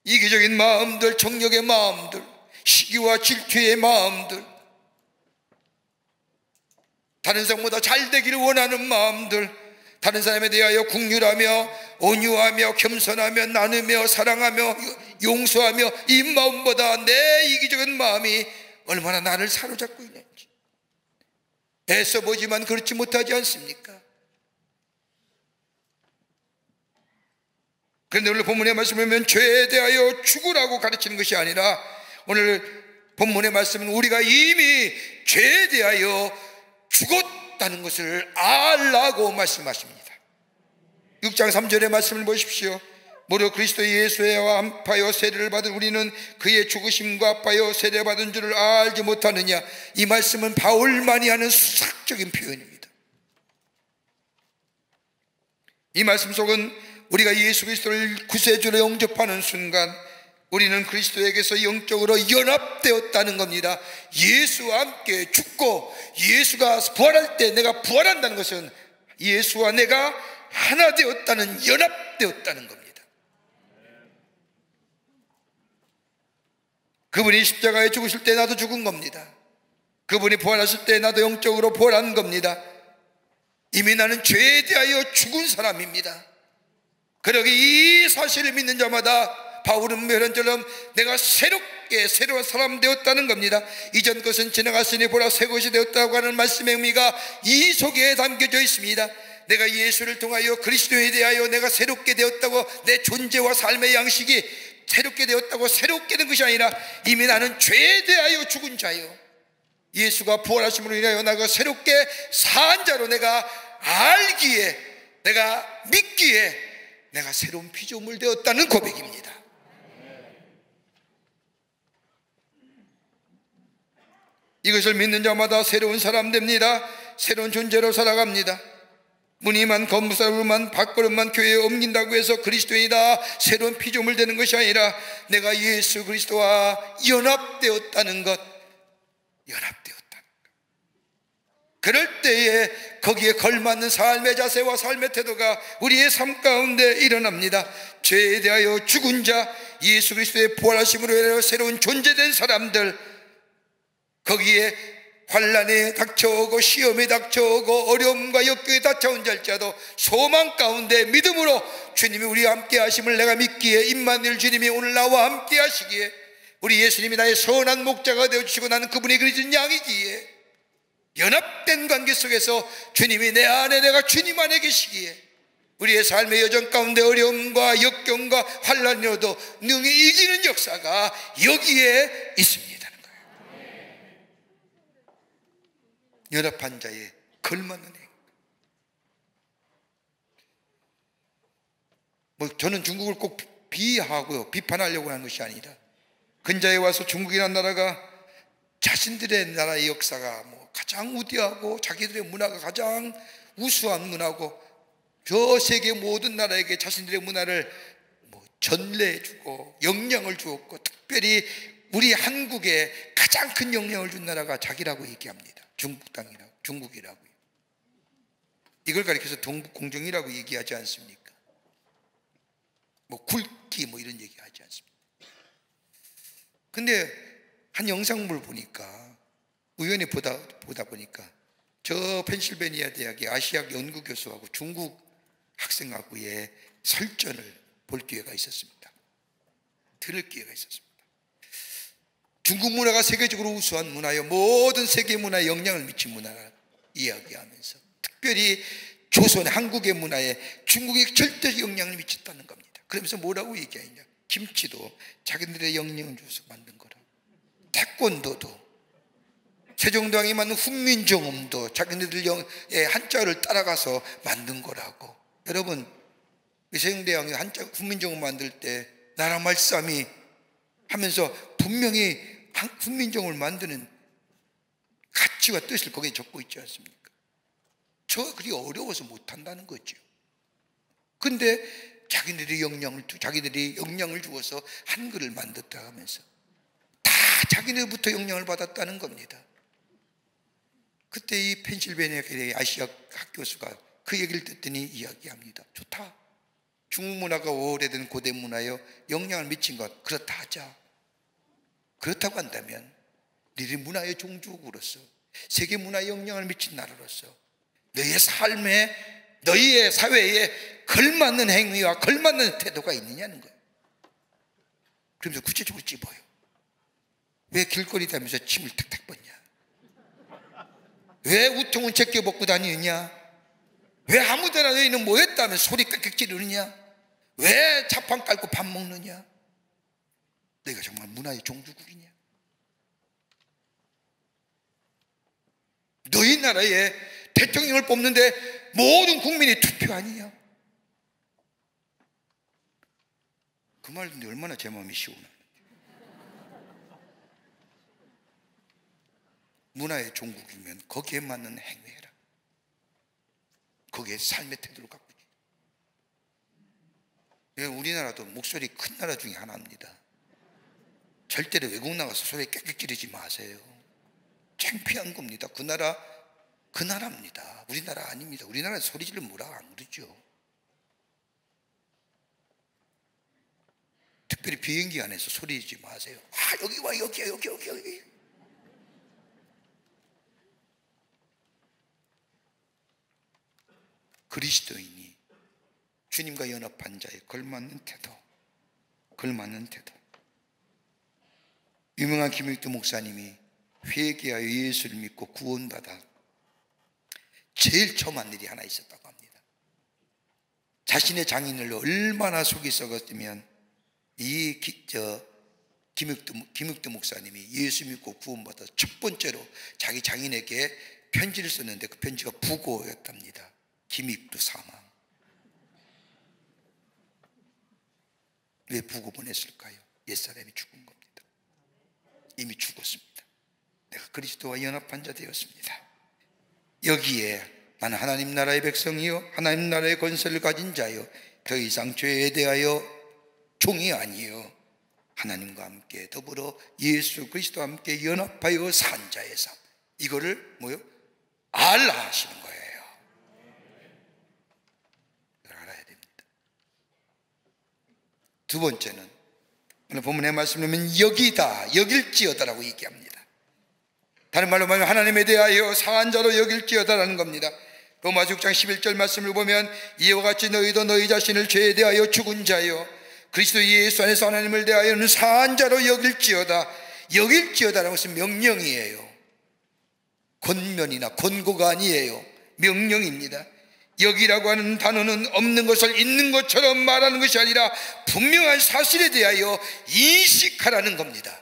이기적인 마음들, 정욕의 마음들, 시기와 질투의 마음들, 다른 사람보다 잘 되기를 원하는 마음들, 다른 사람에 대하여 긍휼하며 온유하며 겸손하며 나누며 사랑하며 용서하며, 이 마음보다 내 이기적인 마음이 얼마나 나를 사로잡고 있는지 애써 보지만 그렇지 못하지 않습니까? 그런데 오늘 본문의 말씀을 보면 죄에 대하여 죽으라고 가르치는 것이 아니라, 오늘 본문의 말씀은 우리가 이미 죄에 대하여 죽었다는 것을 알라고 말씀하십니다. 6장 3절의 말씀을 보십시오. 무릇 그리스도 예수와 아파여 세례를 받은 우리는 그의 죽으심과 아파여 세례받은 줄을 알지 못하느냐. 이 말씀은 바울만이 하는 수학적인 표현입니다. 이 말씀 속은 우리가 예수 그리스도를 구세주로 영접하는 순간 우리는 그리스도에게서 영적으로 연합되었다는 겁니다. 예수와 함께 죽고 예수가 부활할 때 내가 부활한다는 것은 예수와 내가 하나 되었다는, 연합되었다는 겁니다. 그분이 십자가에 죽으실 때 나도 죽은 겁니다. 그분이 부활하실 때 나도 영적으로 부활한 겁니다. 이미 나는 죄에 대하여 죽은 사람입니다. 그러기 이 사실을 믿는 자마다 바울은 묘련처럼 내가 새로운 사람 되었다는 겁니다. 이전 것은 지나갔으니 보라 새 것이 되었다고 하는 말씀의 의미가 이 속에 담겨져 있습니다. 내가 예수를 통하여 그리스도에 대하여 내가 새롭게 되었다고, 내 존재와 삶의 양식이 새롭게 되었다고 새롭게 된 것이 아니라 이미 나는 죄에 대하여 죽은 자요, 예수가 부활하심으로 인하여 나가 새롭게 산 자로 내가 알기에, 내가 믿기에 내가 새로운 피조물 되었다는 고백입니다. 이것을 믿는 자마다 새로운 사람 됩니다. 새로운 존재로 살아갑니다. 무늬만 겉모습만 밖으로만 교회에 옮긴다고 해서 그리스도이다 새로운 피조물 되는 것이 아니라 내가 예수 그리스도와 연합되었다는 것, 연합되었다는 것. 그럴 때에 거기에 걸맞는 삶의 자세와 삶의 태도가 우리의 삶 가운데 일어납니다. 죄에 대하여 죽은 자, 예수 그리스도의 부활하심으로 인하여 새로운 존재된 사람들, 거기에 환난에 닥쳐오고 시험에 닥쳐오고 어려움과 역경에 닥쳐온 자일지라도 소망 가운데 믿음으로 주님이 우리와 함께 하심을 내가 믿기에, 임마누엘 주님이 오늘 나와 함께 하시기에, 우리 예수님이 나의 선한 목자가 되어주시고 나는 그분이 그리진 양이기에, 연합된 관계 속에서 주님이 내 안에 내가 주님 안에 계시기에 우리의 삶의 여정 가운데 어려움과 역경과 환난이라도 능히 이기는 역사가 여기에 있습니다. 연합한 자의 걸맞는 행. 저는 중국을 꼭 비하하고요, 비판하려고 하는 것이 아니라, 근자에 와서 중국이라는 나라가 자신들의 나라의 역사가 가장 우대하고 자기들의 문화가 가장 우수한 문화고, 저 세계 모든 나라에게 자신들의 문화를 전례해주고 영향을 주었고, 특별히 우리 한국에 가장 큰 영향을 준 나라가 자기라고 얘기합니다. 중국이라고요. 이걸 가리켜서 동북공정이라고 얘기하지 않습니까? 굵기 이런 얘기 하지 않습니까? 근데 한 영상물 보니까, 우연히 보다 보니까 저 펜실베니아 대학의 아시아 연구 교수하고 중국 학생하고의 설전을 볼 기회가 있었습니다. 들을 기회가 있었습니다. 중국 문화가 세계적으로 우수한 문화요, 모든 세계 문화에 영향을 미친 문화를 이야기하면서 특별히 조선의 한국의 문화에 중국이 절대 영향을 미쳤다는 겁니다. 그러면서 뭐라고 얘기하냐, 김치도 자기들의 영향을 줘서 만든 거라, 태권도도, 세종대왕이 만든 훈민정음도 자기네들의 한자를 따라가서 만든 거라고. 여러분, 세종대왕이 훈민정음 만들 때 나라 말싸미 하면서 분명히 훈민정음을 만드는 가치와 뜻을 거기에 적고 있지 않습니까? 그리 어려워서 못한다는 거죠. 근데 자기들이 영향을 주어서 한글을 만들었다 하면서 다 자기네부터 영향을 받았다는 겁니다. 그때 이 펜실베니아의 아시아학 교수가 그 얘기를 듣더니 이야기합니다. 좋다. 중국 문화가 오래된 고대 문화에 영향을 미친 것, 그렇다 하자. 그렇다고 한다면 너희 문화의 종주국으로서, 세계 문화에 영향을 미친 나라로서 너희의 삶에, 너희의 사회에 걸맞는 행위와 걸맞는 태도가 있느냐는 거예요. 그러면서 구체적으로 찝어요. 왜 길거리 다니면서 침을 탁탁 뻗냐? 왜 우통은 제껴 벗고 다니느냐? 왜 아무데나 너희는 뭐했다면 소리 깍깍 지르느냐? 왜 자판 깔고 밥 먹느냐? 너희가 정말 문화의 종주국이냐? 너희 나라에 대통령을 뽑는데 모든 국민이 투표하느냐? 그 말 듣는데 얼마나 제 마음이 시원해. 문화의 종국이면 거기에 맞는 행위해라. 거기에 삶의 태도를 갖고 있지. 우리나라도 목소리 큰 나라 중에 하나입니다. 절대로 외국 나가서 소리 깨끗 지르지 마세요. 창피한 겁니다. 그 나라입니다. 우리나라 아닙니다. 우리나라는 소리 지르면 뭐라 안 그러죠. 특별히 비행기 안에서 소리 지르지 마세요. 아, 여기 와, 여기야, 여기. 그리스도인이 주님과 연합한 자에 걸맞는 태도. 유명한 김익두 목사님이 회개하여 예수를 믿고 구원받아 제일 처음 한 일이 하나 있었다고 합니다. 자신의 장인을 얼마나 속이 썩었으면 이 김익두 목사님이 예수 믿고 구원받아 첫 번째로 자기 장인에게 편지를 썼는데 그 편지가 부고였답니다. 김익두 사망. 왜 부고 보냈을까요? 옛사람이 죽은 겁니다. 이미 죽었습니다. 내가 그리스도와 연합한 자 되었습니다. 여기에 나는 하나님 나라의 백성이요 하나님 나라의 권세를 가진 자요 더 이상 죄에 대하여 종이 아니요 하나님과 함께 더불어 예수 그리스도와 함께 연합하여 산 자의 삶. 이거를 알라 하시는 거예요. 이걸 알아야 됩니다. 두 번째는 오늘 본문의 말씀을 보면 여기다, 여길지어다라고 얘기합니다. 다른 말로 말하면 하나님에 대하여 상한 자로 여길지어다라는 겁니다. 로마서 6장 11절 말씀을 보면 이와 같이 너희도 너희 자신을 죄에 대하여 죽은 자요 그리스도 예수 안에서 하나님을 대하여는 상한 자로 여길지어다. 여길지어다라는 것은 명령이에요. 권면이나 권고가 아니에요. 명령입니다. 여기라고 하는 단어는 없는 것을 있는 것처럼 말하는 것이 아니라 분명한 사실에 대하여 인식하라는 겁니다.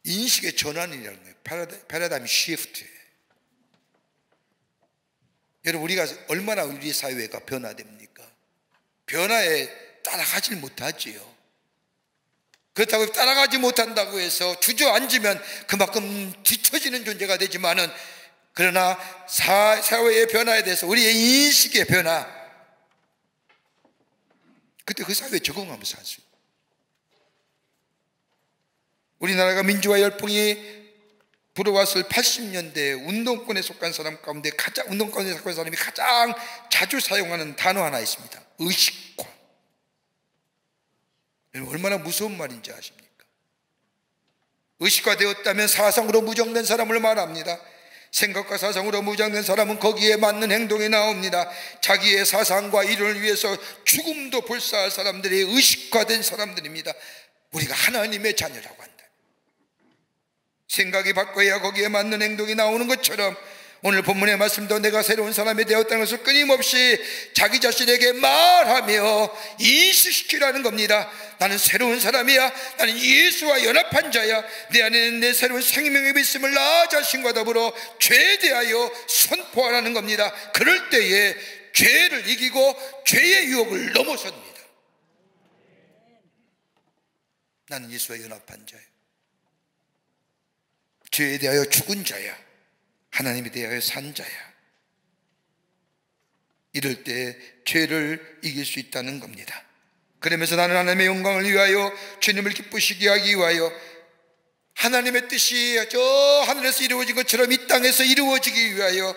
인식의 전환이라는 거예요. 패러다임 시프트. 여러분, 우리가 얼마나 우리 사회가 변화됩니까? 변화에 따라가질 못하지요. 그렇다고 따라가지 못한다고 해서 주저앉으면 그만큼 뒤처지는 존재가 되지만은, 그러나 사회의 변화에 대해서 우리의 인식의 변화, 그때 그 사회에 적응하면서 살 수 있어요. 우리나라가 민주화 열풍이 불어왔을 80년대 운동권에 속한 사람 가운데 운동권에 속한 사람이 가장 자주 사용하는 단어 하나 있습니다. 의식화. 얼마나 무서운 말인지 아십니까? 의식화되었다면 사상으로 무정된 사람을 말합니다. 생각과 사상으로 무장된 사람은 거기에 맞는 행동이 나옵니다. 자기의 사상과 이론을 위해서 죽음도 불사할 사람들이 의식화된 사람들입니다. 우리가 하나님의 자녀라고 한다. 생각이 바꿔야 거기에 맞는 행동이 나오는 것처럼 오늘 본문의 말씀도 내가 새로운 사람이 되었다는 것을 끊임없이 자기 자신에게 말하며 인식시키라는 겁니다. 나는 새로운 사람이야. 나는 예수와 연합한 자야. 내 안에는 내 새로운 생명의 있음을 나 자신과 더불어 죄에 대하여 선포하라는 겁니다. 그럴 때에 죄를 이기고 죄의 유혹을 넘어섭니다. 나는 예수와 연합한 자야. 죄에 대하여 죽은 자야. 하나님에 대하여 산 자야. 이럴 때 죄를 이길 수 있다는 겁니다. 그러면서 나는 하나님의 영광을 위하여 주님을 기쁘시게 하기 위하여 하나님의 뜻이 저 하늘에서 이루어진 것처럼 이 땅에서 이루어지기 위하여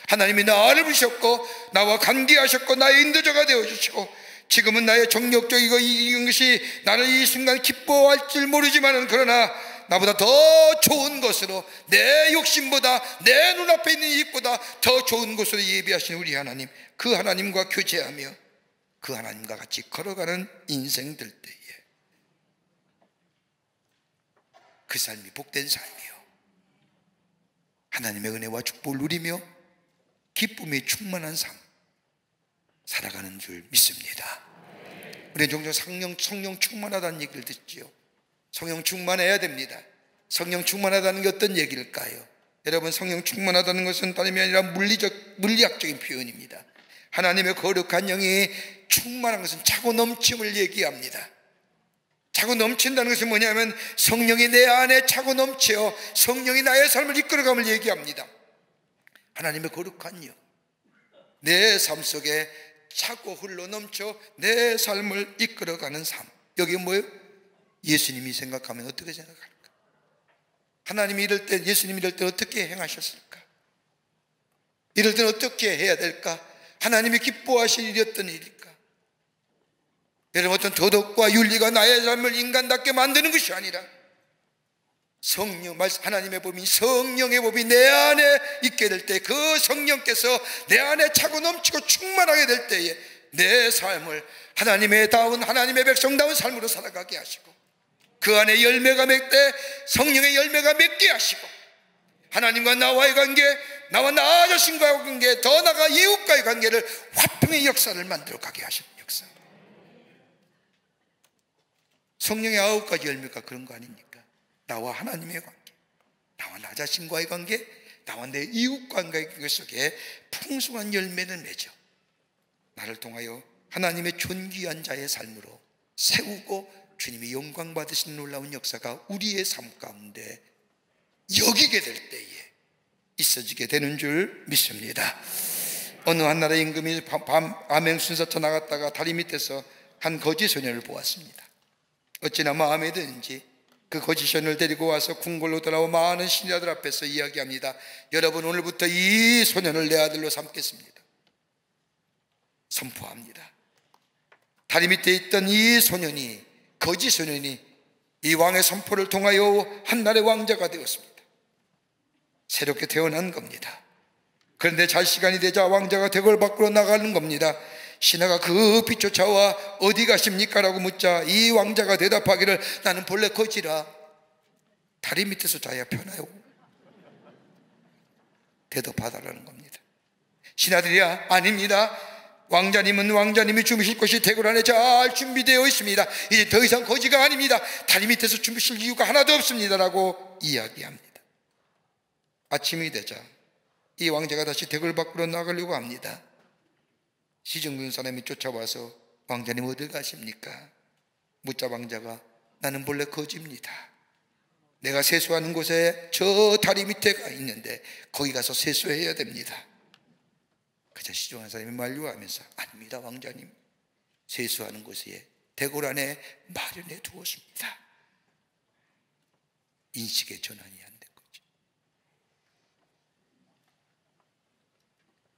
하나님이 나를 부르셨고 나와 관계하셨고 나의 인도자가 되어주시고 지금은 나의 정력적이고 이긴 것이 나를 이 순간 기뻐할 줄 모르지만은 그러나 나보다 더 좋은 것으로 내 욕심보다 내 눈앞에 있는 이익보다 더 좋은 것으로 예비하신 우리 하나님, 그 하나님과 교제하며 그 하나님과 같이 걸어가는 인생 될 때에 그 삶이 복된 삶이요, 하나님의 은혜와 축복을 누리며 기쁨이 충만한 삶 살아가는 줄 믿습니다. 우리는 종종 성령 충만하다는 얘기를 듣지요. 성령 충만해야 됩니다. 성령 충만하다는 게 어떤 얘기일까요? 여러분, 성령 충만하다는 것은 다름이 아니라 물리학적인 표현입니다. 하나님의 거룩한 영이 충만한 것은 차고 넘침을 얘기합니다. 차고 넘친다는 것은 뭐냐면 성령이 내 안에 차고 넘쳐 성령이 나의 삶을 이끌어감을 얘기합니다. 하나님의 거룩한 영, 내 삶 속에 차고 흘러 넘쳐 내 삶을 이끌어가는 삶. 여기 뭐예요? 예수님이 생각하면 어떻게 생각할까? 하나님이 이럴 때, 예수님이 이럴 때 어떻게 행하셨을까? 이럴 때는 어떻게 해야 될까? 하나님이 기뻐하실 일이 어떤 일일까? 여러분, 어떤 도덕과 윤리가 나의 삶을 인간답게 만드는 것이 아니라 성령, 하나님의 법인 성령의 법이 내 안에 있게 될 때 그 성령께서 내 안에 차고 넘치고 충만하게 될 때에 내 삶을 하나님의 다운, 하나님의 백성다운 삶으로 살아가게 하시고 그 안에 열매가 맺되 성령의 열매가 맺게 하시고 하나님과 나와의 관계, 나와 나 자신과의 관계, 더 나아가 이웃과의 관계를 화평의 역사를 만들어 가게 하시는 역사. 성령의 9가지 열매가 그런 거 아닙니까? 나와 하나님의 관계, 나와 나 자신과의 관계, 나와 내 이웃과의 관계 속에 풍성한 열매를 맺어 나를 통하여 하나님의 존귀한 자의 삶으로 세우고 주님이 영광 받으시는 놀라운 역사가 우리의 삶 가운데 여기게 될 때에 있어지게 되는 줄 믿습니다. 어느 한 나라 임금이 암행순사터 나갔다가 다리 밑에서 한 거지 소년을 보았습니다. 어찌나 마음에 드는지 그 거지 소년을 데리고 와서 궁궐로 돌아와 많은 신하들 앞에서 이야기합니다. 여러분, 오늘부터 이 소년을 내 아들로 삼겠습니다. 선포합니다. 다리 밑에 있던 이 소년이, 거지 소년이 이 왕의 선포를 통하여 한나라의 왕자가 되었습니다. 새롭게 태어난 겁니다. 그런데 잘 시간이 되자 왕자가 대궐 밖으로 나가는 겁니다. 신하가 급히 쫓아와 어디 가십니까? 라고 묻자 이 왕자가 대답하기를 나는 본래 거지라 다리 밑에서 자야 편해요. 대답하다라는 겁니다. 신하들이야, 아닙니다. 왕자님이 주무실 곳이 대궐 안에 잘 준비되어 있습니다. 이제 더 이상 거지가 아닙니다. 다리 밑에서 주무실 이유가 하나도 없습니다. 라고 이야기합니다. 아침이 되자 이 왕자가 다시 대궐 밖으로 나가려고 합니다. 시중군 사람이 쫓아와서 왕자님 어디 가십니까? 묻자 왕자가 나는 본래 거지입니다. 내가 세수하는 곳에 저 다리 밑에가 있는데 거기 가서 세수해야 됩니다. 그저 시중한 사람이 만류하면서 아닙니다 왕자님, 세수하는 곳에 대궐 안에 마련해 두었습니다. 인식의 전환이 안 된 거죠.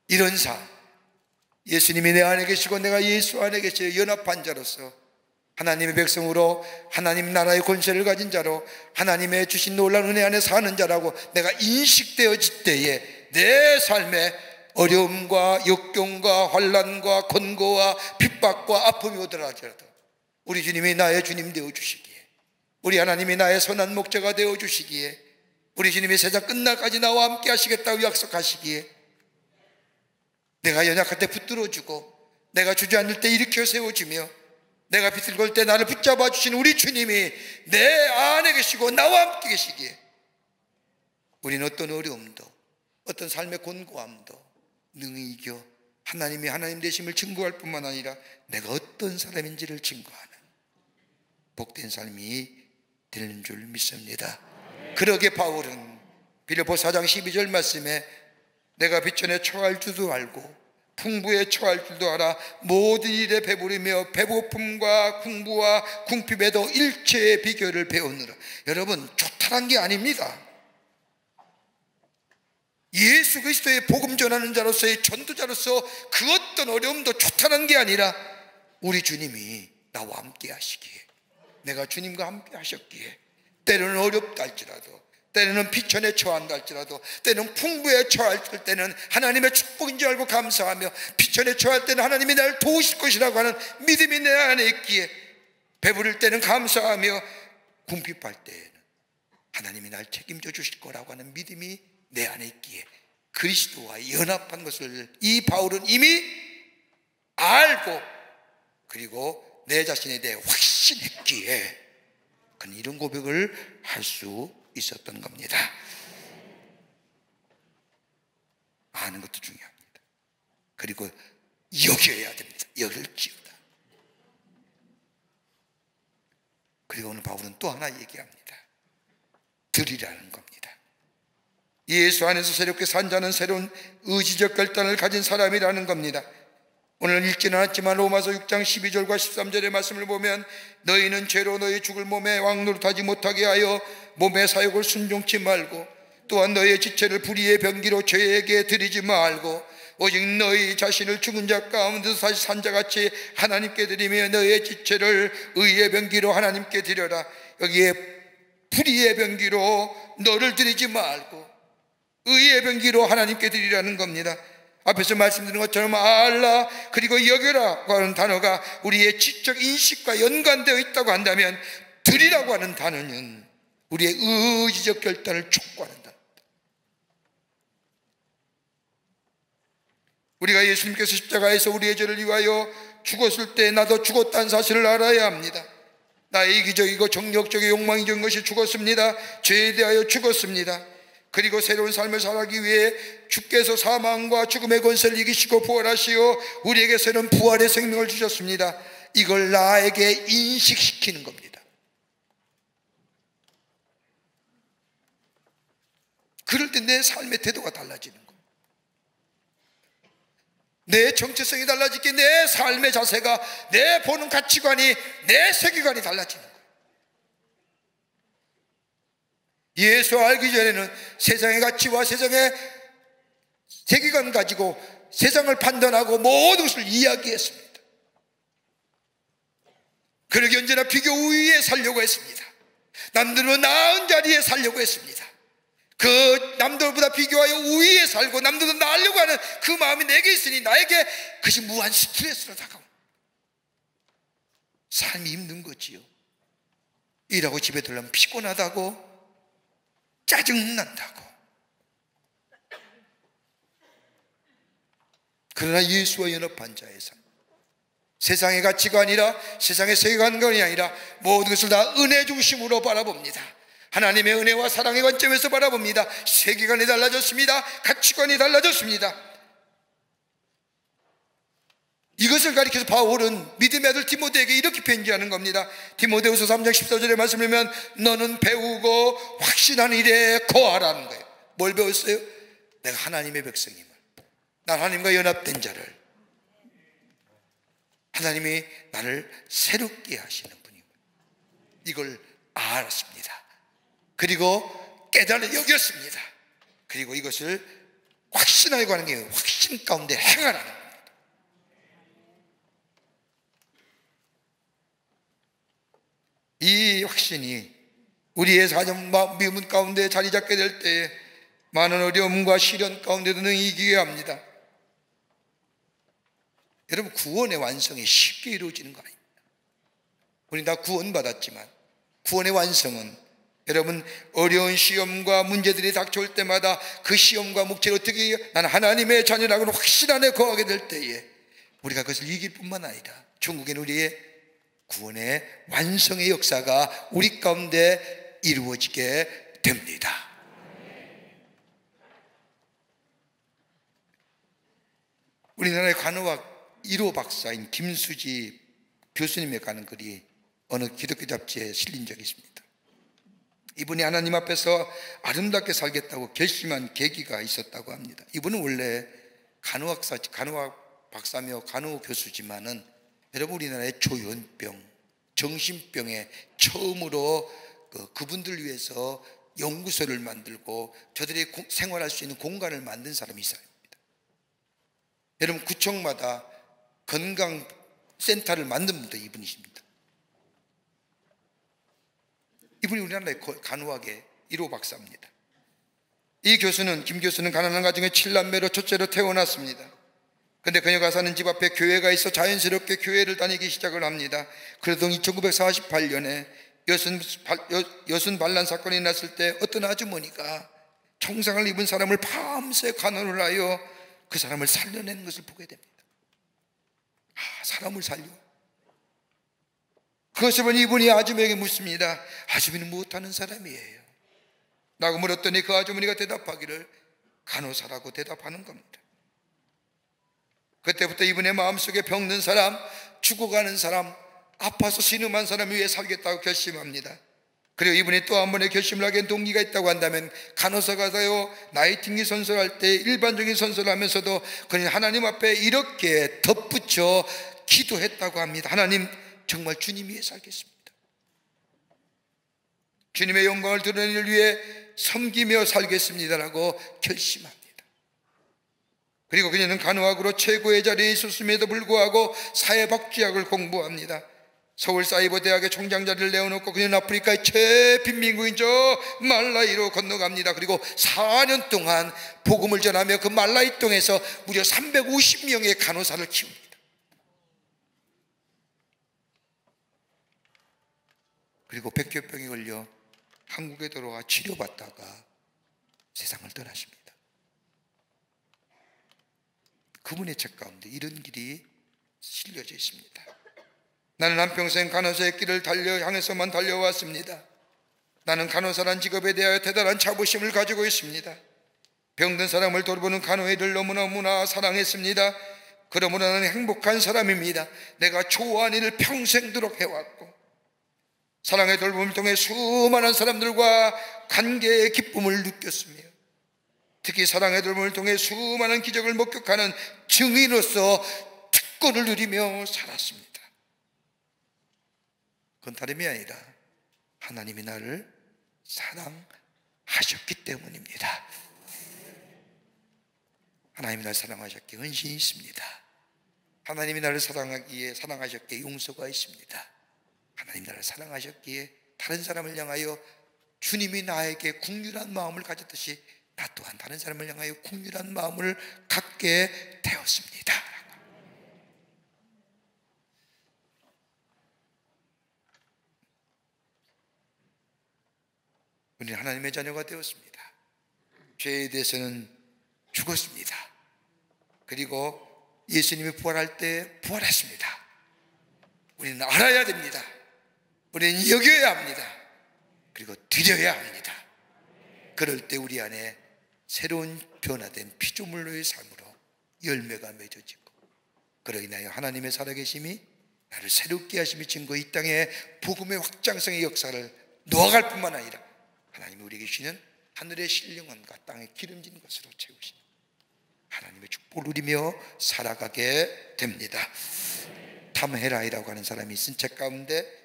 이런 삶, 예수님이 내 안에 계시고 내가 예수 안에 계시고 연합한 자로서 하나님의 백성으로 하나님 나라의 권세를 가진 자로 하나님의 주신 놀라운 은혜 안에 사는 자라고 내가 인식되어질 때에 내 삶에 어려움과 역경과 환난과 권고와 핍박과 아픔이 오더라 하더라도 우리 주님이 나의 주님 되어주시기에, 우리 하나님이 나의 선한 목자가 되어주시기에, 우리 주님이 세상 끝날까지 나와 함께 하시겠다고 약속하시기에 내가 연약할 때 붙들어주고 내가 주저앉을 때 일으켜 세워주며 내가 비틀걸 때 나를 붙잡아 주신 우리 주님이 내 안에 계시고 나와 함께 계시기에 우리는 어떤 어려움도 어떤 삶의 곤고함도 능히 이겨 하나님이 하나님 되심을 증거할 뿐만 아니라 내가 어떤 사람인지를 증거하는 복된 삶이 되는 줄 믿습니다. 그러게 바울은 빌립보 4장 12절 말씀에 내가 빛전에 처할 줄도 알고 풍부에 처할 줄도 알아 모든 일에 배부르며 배고픔과 궁부와 궁핍에도 일체의 비결을 배우느라. 여러분, 조탈한 게 아닙니다. 예수 그리스도의 복음 전하는 자로서의 전도자로서 그 어떤 어려움도 조탈한 게 아니라 우리 주님이 나와 함께 하시기에, 내가 주님과 함께 하셨기에, 때로는 어렵다 할지라도, 때로는 비천에 처한다 할지라도, 때로는 풍부에 처할 때는 하나님의 축복인 줄 알고 감사하며, 비천에 처할 때는 하나님이 나를 도우실 것이라고 하는 믿음이 내 안에 있기에, 배부를 때는 감사하며, 궁핍할 때에는 하나님이 날 책임져 주실 거라고 하는 믿음이 내 안에 있기에, 그리스도와 연합한 것을 이 바울은 이미 알고, 그리고 내 자신에 대해 확신했기에 그는 이런 고백을 할 수 있었던 겁니다. 아는 것도 중요합니다. 그리고 여겨야 됩니다. 여길지어다. 그리고 오늘 바울은 또 하나 얘기합니다. 드리라는 겁니다. 예수 안에서 새롭게 산 자는 새로운 의지적 결단을 가진 사람이라는 겁니다. 오늘 읽지는 않았지만 로마서 6장 12절과 13절의 말씀을 보면, 너희는 죄로 너희 죽을 몸에 왕노릇하지 못하게 하여 몸의 사욕을 순종치 말고, 또한 너희의 지체를 불의의 병기로 죄에게 드리지 말고, 오직 너희 자신을 죽은 자 가운데서 다시 산 자같이 하나님께 드리며 너희의 지체를 의의 병기로 하나님께 드려라. 여기에 불의의 병기로 너를 드리지 말고 의의 병기로 하나님께 드리라는 겁니다. 앞에서 말씀드린 것처럼 알라 그리고 여겨라고 하는 단어가 우리의 지적 인식과 연관되어 있다고 한다면, 드리라고 하는 단어는 우리의 의지적 결단을 촉구하는 단어입니다. 우리가 예수님께서 십자가에서 우리의 죄를 위하여 죽었을 때 나도 죽었다는 사실을 알아야 합니다. 나의 이기적이고 정력적인 욕망이적인 것이 죽었습니다. 죄에 대하여 죽었습니다. 그리고 새로운 삶을 살아가기 위해 주께서 사망과 죽음의 권세를 이기시고 부활하시어 우리에게 새로운 부활의 생명을 주셨습니다. 이걸 나에게 인식시키는 겁니다. 그럴 때 내 삶의 태도가 달라지는 거예요. 내 정체성이 달라지기에 내 삶의 자세가, 내 보는 가치관이, 내 세계관이 달라지는 거예요. 예수 알기 전에는 세상의 가치와 세상의 세계관 가지고 세상을 판단하고 모든 것을 이야기했습니다. 그러기 언제나 비교 우위에 살려고 했습니다. 남들은 나은 자리에 살려고 했습니다. 그 남들보다 비교하여 우위에 살고 남들도 나으려고 하는 그 마음이 내게 있으니 나에게 그것이 무한 스트레스로 다가옵니다. 삶이 힘든 거지요. 일하고 집에 들어가면 피곤하다고, 짜증난다고. 그러나 예수와 연합한 자의 삶, 세상의 가치가 아니라 세상의 세계관이 아니라 모든 것을 다 은혜 중심으로 바라봅니다. 하나님의 은혜와 사랑의 관점에서 바라봅니다. 세계관이 달라졌습니다. 가치관이 달라졌습니다. 이것을 가리켜서 바울은 믿음의 아들 디모데에게 이렇게 편지하는 겁니다. 디모데후서 3장 14절의 말씀을 보면, 너는 배우고 확신한 일에 거하라는 거예요. 뭘 배웠어요? 내가 하나님의 백성임을, 난 하나님과 연합된 자를, 하나님이 나를 새롭게 하시는 분임을, 이걸 알았습니다. 그리고 깨달아 여겼습니다. 그리고 이것을 확신하고 하는 게 확신 가운데 행하라는 겁니다. 이 확신이 우리의 사정과 미움 가운데 자리 잡게 될 때에 많은 어려움과 시련 가운데도 능히 이기게 합니다. 여러분, 구원의 완성이 쉽게 이루어지는 거 아닙니다. 우리 다 구원받았지만 구원의 완성은 여러분, 어려운 시험과 문제들이 닥쳐올 때마다 그 시험과 묵체를 어떻게 난 하나님의 자녀라고 확신 안에 거하게 될 때에 우리가 그것을 이길 뿐만 아니라 천국엔 우리의 구원의 완성의 역사가 우리 가운데 이루어지게 됩니다. 우리나라의 간호학 1호 박사인 김수지 교수님의 가는 글이 어느 기독교 잡지에 실린 적이 있습니다. 이분이 하나님 앞에서 아름답게 살겠다고 결심한 계기가 있었다고 합니다. 이분은 원래 간호학 박사며 간호 교수지만은 여러분 우리나라의 조현병, 정신병에 처음으로 그분들 위해서 연구소를 만들고 저들이 생활할 수 있는 공간을 만든 사람이 이 사람입니다. 여러분 구청마다 건강센터를 만든 분도 이분이십니다. 이분이 우리나라의 간호학의 1호 박사입니다. 이 교수는, 김 교수는 가난한 가정의 7남매로 첫째로 태어났습니다. 근데 그녀가 사는 집 앞에 교회가 있어 자연스럽게 교회를 다니기 시작을 합니다. 그러던 1948년에 여순 반란 사건이 났을 때 어떤 아주머니가 청상을 입은 사람을 밤새 간호를 하여 그 사람을 살려내는 것을 보게 됩니다. 사람을 살려? 그것을 보니 이분이 아주머니에게 묻습니다. 아주머니는 무엇하는 사람이에요? 라고 물었더니 그 아주머니가 대답하기를 간호사라고 대답하는 겁니다. 그때부터 이분의 마음속에 병든 사람, 죽어가는 사람, 아파서 신음한 사람 위해 살겠다고 결심합니다. 그리고 이분이 또 한 번의 결심을 하게 된 동기가 있다고 한다면 간호사가 되어 나이팅게일 선서할 때 일반적인 선서를 하면서도 그는 하나님 앞에 이렇게 덧붙여 기도했다고 합니다. 하나님, 정말 주님 위해 살겠습니다. 주님의 영광을 드러내기 위해 섬기며 살겠습니다라고 결심합니다. 그리고 그녀는 간호학으로 최고의 자리에 있었음에도 불구하고 사회복지학을 공부합니다. 서울사이버대학의 총장 자리를 내어놓고 그녀는 아프리카의 최빈민국인 저 말라위로 건너갑니다. 그리고 4년 동안 복음을 전하며 그 말라위 땅에서 무려 350명의 간호사를 키웁니다. 그리고 백혈병에 걸려 한국에 들어와 치료받다가 세상을 떠나십니다. 그분의 책 가운데 이런 길이 실려져 있습니다. 나는 한평생 간호사의 길을 향해서만 달려왔습니다. 나는 간호사란 직업에 대하여 대단한 자부심을 가지고 있습니다. 병든 사람을 돌보는 간호의 일을 너무나 사랑했습니다. 그러므로 나는 행복한 사람입니다. 내가 좋아하는 일을 평생도록 해왔고 사랑의 돌봄을 통해 수많은 사람들과 관계의 기쁨을 느꼈으며 특히 사랑의 돌봄을 통해 수많은 기적을 목격하는 증인으로서 특권을 누리며 살았습니다. 그건 다름이 아니라 하나님이 나를 사랑하셨기 때문입니다. 하나님이 나를 사랑하셨기에 헌신이 있습니다. 하나님이 나를 사랑하셨기에 용서가 있습니다. 하나님 나를 사랑하셨기에 다른 사람을 향하여 주님이 나에게 긍휼한 마음을 가졌듯이 나 또한 다른 사람을 향하여 긍휼한 마음을 갖게 되었습니다. 우리는 하나님의 자녀가 되었습니다. 죄에 대해서는 죽었습니다. 그리고 예수님이 부활할 때 부활했습니다. 우리는 알아야 됩니다. 우리는 여겨야 합니다. 그리고 드려야 합니다. 그럴 때 우리 안에 새로운 변화된 피조물로의 삶으로 열매가 맺어지고 그로 인하여 하나님의 살아계심이 나를 새롭게 하심이 증거 이 땅에 복음의 확장성의 역사를 놓아갈 뿐만 아니라 하나님이 우리에게 주시는 하늘의 신령함과 땅의 기름진 것으로 채우시는 하나님의 축복을 누리며 살아가게 됩니다. 탐 헤라이라고 하는 사람이 쓴 책 가운데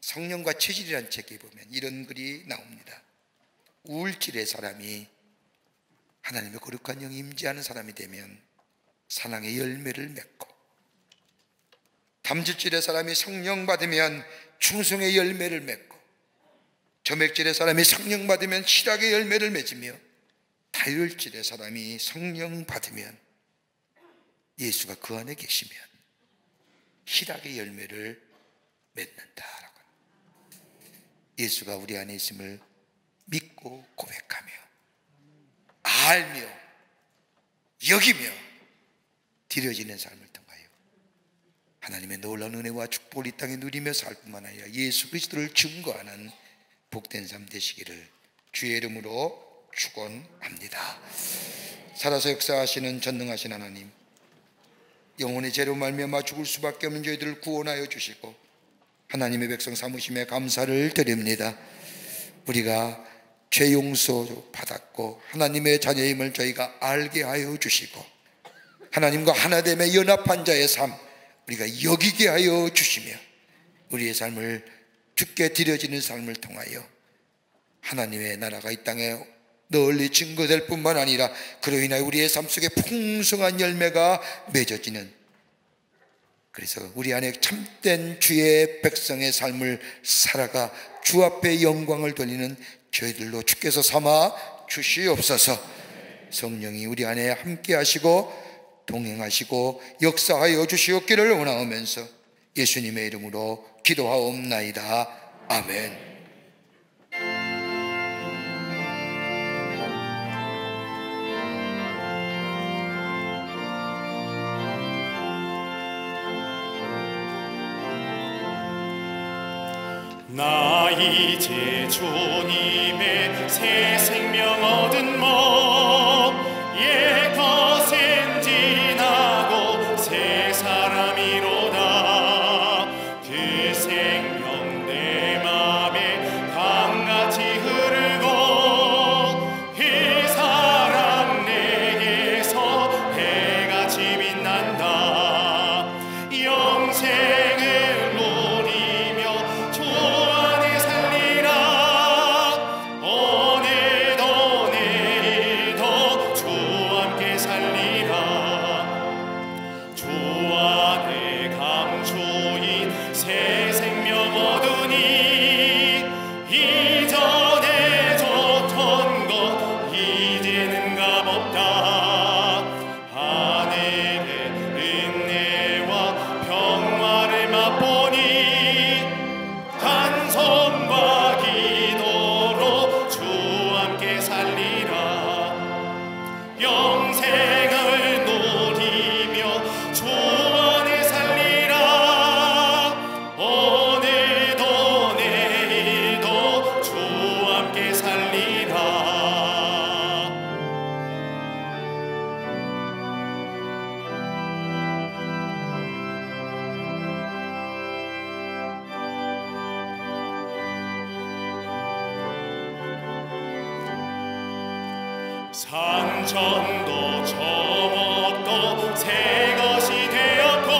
성령과 체질이라는 책에 보면 이런 글이 나옵니다. 우울질의 사람이 하나님의 거룩한 영이 임재하는 사람이 되면 사랑의 열매를 맺고 담즙질의 사람이 성령 받으면 충성의 열매를 맺고 점액질의 사람이 성령 받으면 실학의 열매를 맺으며 다혈질의 사람이 성령 받으면 예수가 그 안에 계시면 실학의 열매를 맺는다라고. 예수가 우리 안에 있음을 믿고 고백하며 알며 여기며 드려지는 삶을 통하여 하나님의 놀라운 은혜와 축복을 이 땅에 누리며 살 뿐만 아니라 예수 그리스도를 증거하는 복된 삶 되시기를 주의 이름으로 축원합니다. 살아서 역사하시는 전능하신 하나님, 영혼의 죄로 말미암아 죽을 수밖에 없는 저희들을 구원하여 주시고 하나님의 백성 삼으심에 감사를 드립니다. 우리가 죄 용서 받았고 하나님의 자녀임을 저희가 알게 하여 주시고 하나님과 하나됨의 연합한 자의 삶 우리가 여기게 하여 주시며, 우리의 삶을 주께 드려지는 삶을 통하여 하나님의 나라가 이 땅에 널리 증거될 뿐만 아니라 그로 인하여 우리의 삶 속에 풍성한 열매가 맺어지는, 그래서 우리 안에 참된 주의 백성의 삶을 살아가 주 앞에 영광을 돌리는 저희들로 주께서 삼아 주시옵소서. 성령이 우리 안에 함께 하시고 동행하시고 역사하여 주시옵기를 원하오면서 예수님의 이름으로 기도하옵나이다. 아멘. 나 이제 주님의 새 생명 얻은 몸, 옛 것은 지나고 새 사람이로다. 그 생명 내 맘에 강같이 흐르고 그 사랑 내게서 해같이 빛난다. 영생을 누리며 주 안에 살리라. 오늘도 내일도 주 함께 살리라. 주 안에 감추인 새 생명 얻으니 이전에 좋던 것 이제는 값없다. 하늘의 은혜와 평화를 맛보니 간성과 기도로 주 함께 살리라. 영생을 누리며 주 안에 살리라. 오늘도 내일도 주 함께 살리라. 산천도 저목도 새 것이 되었고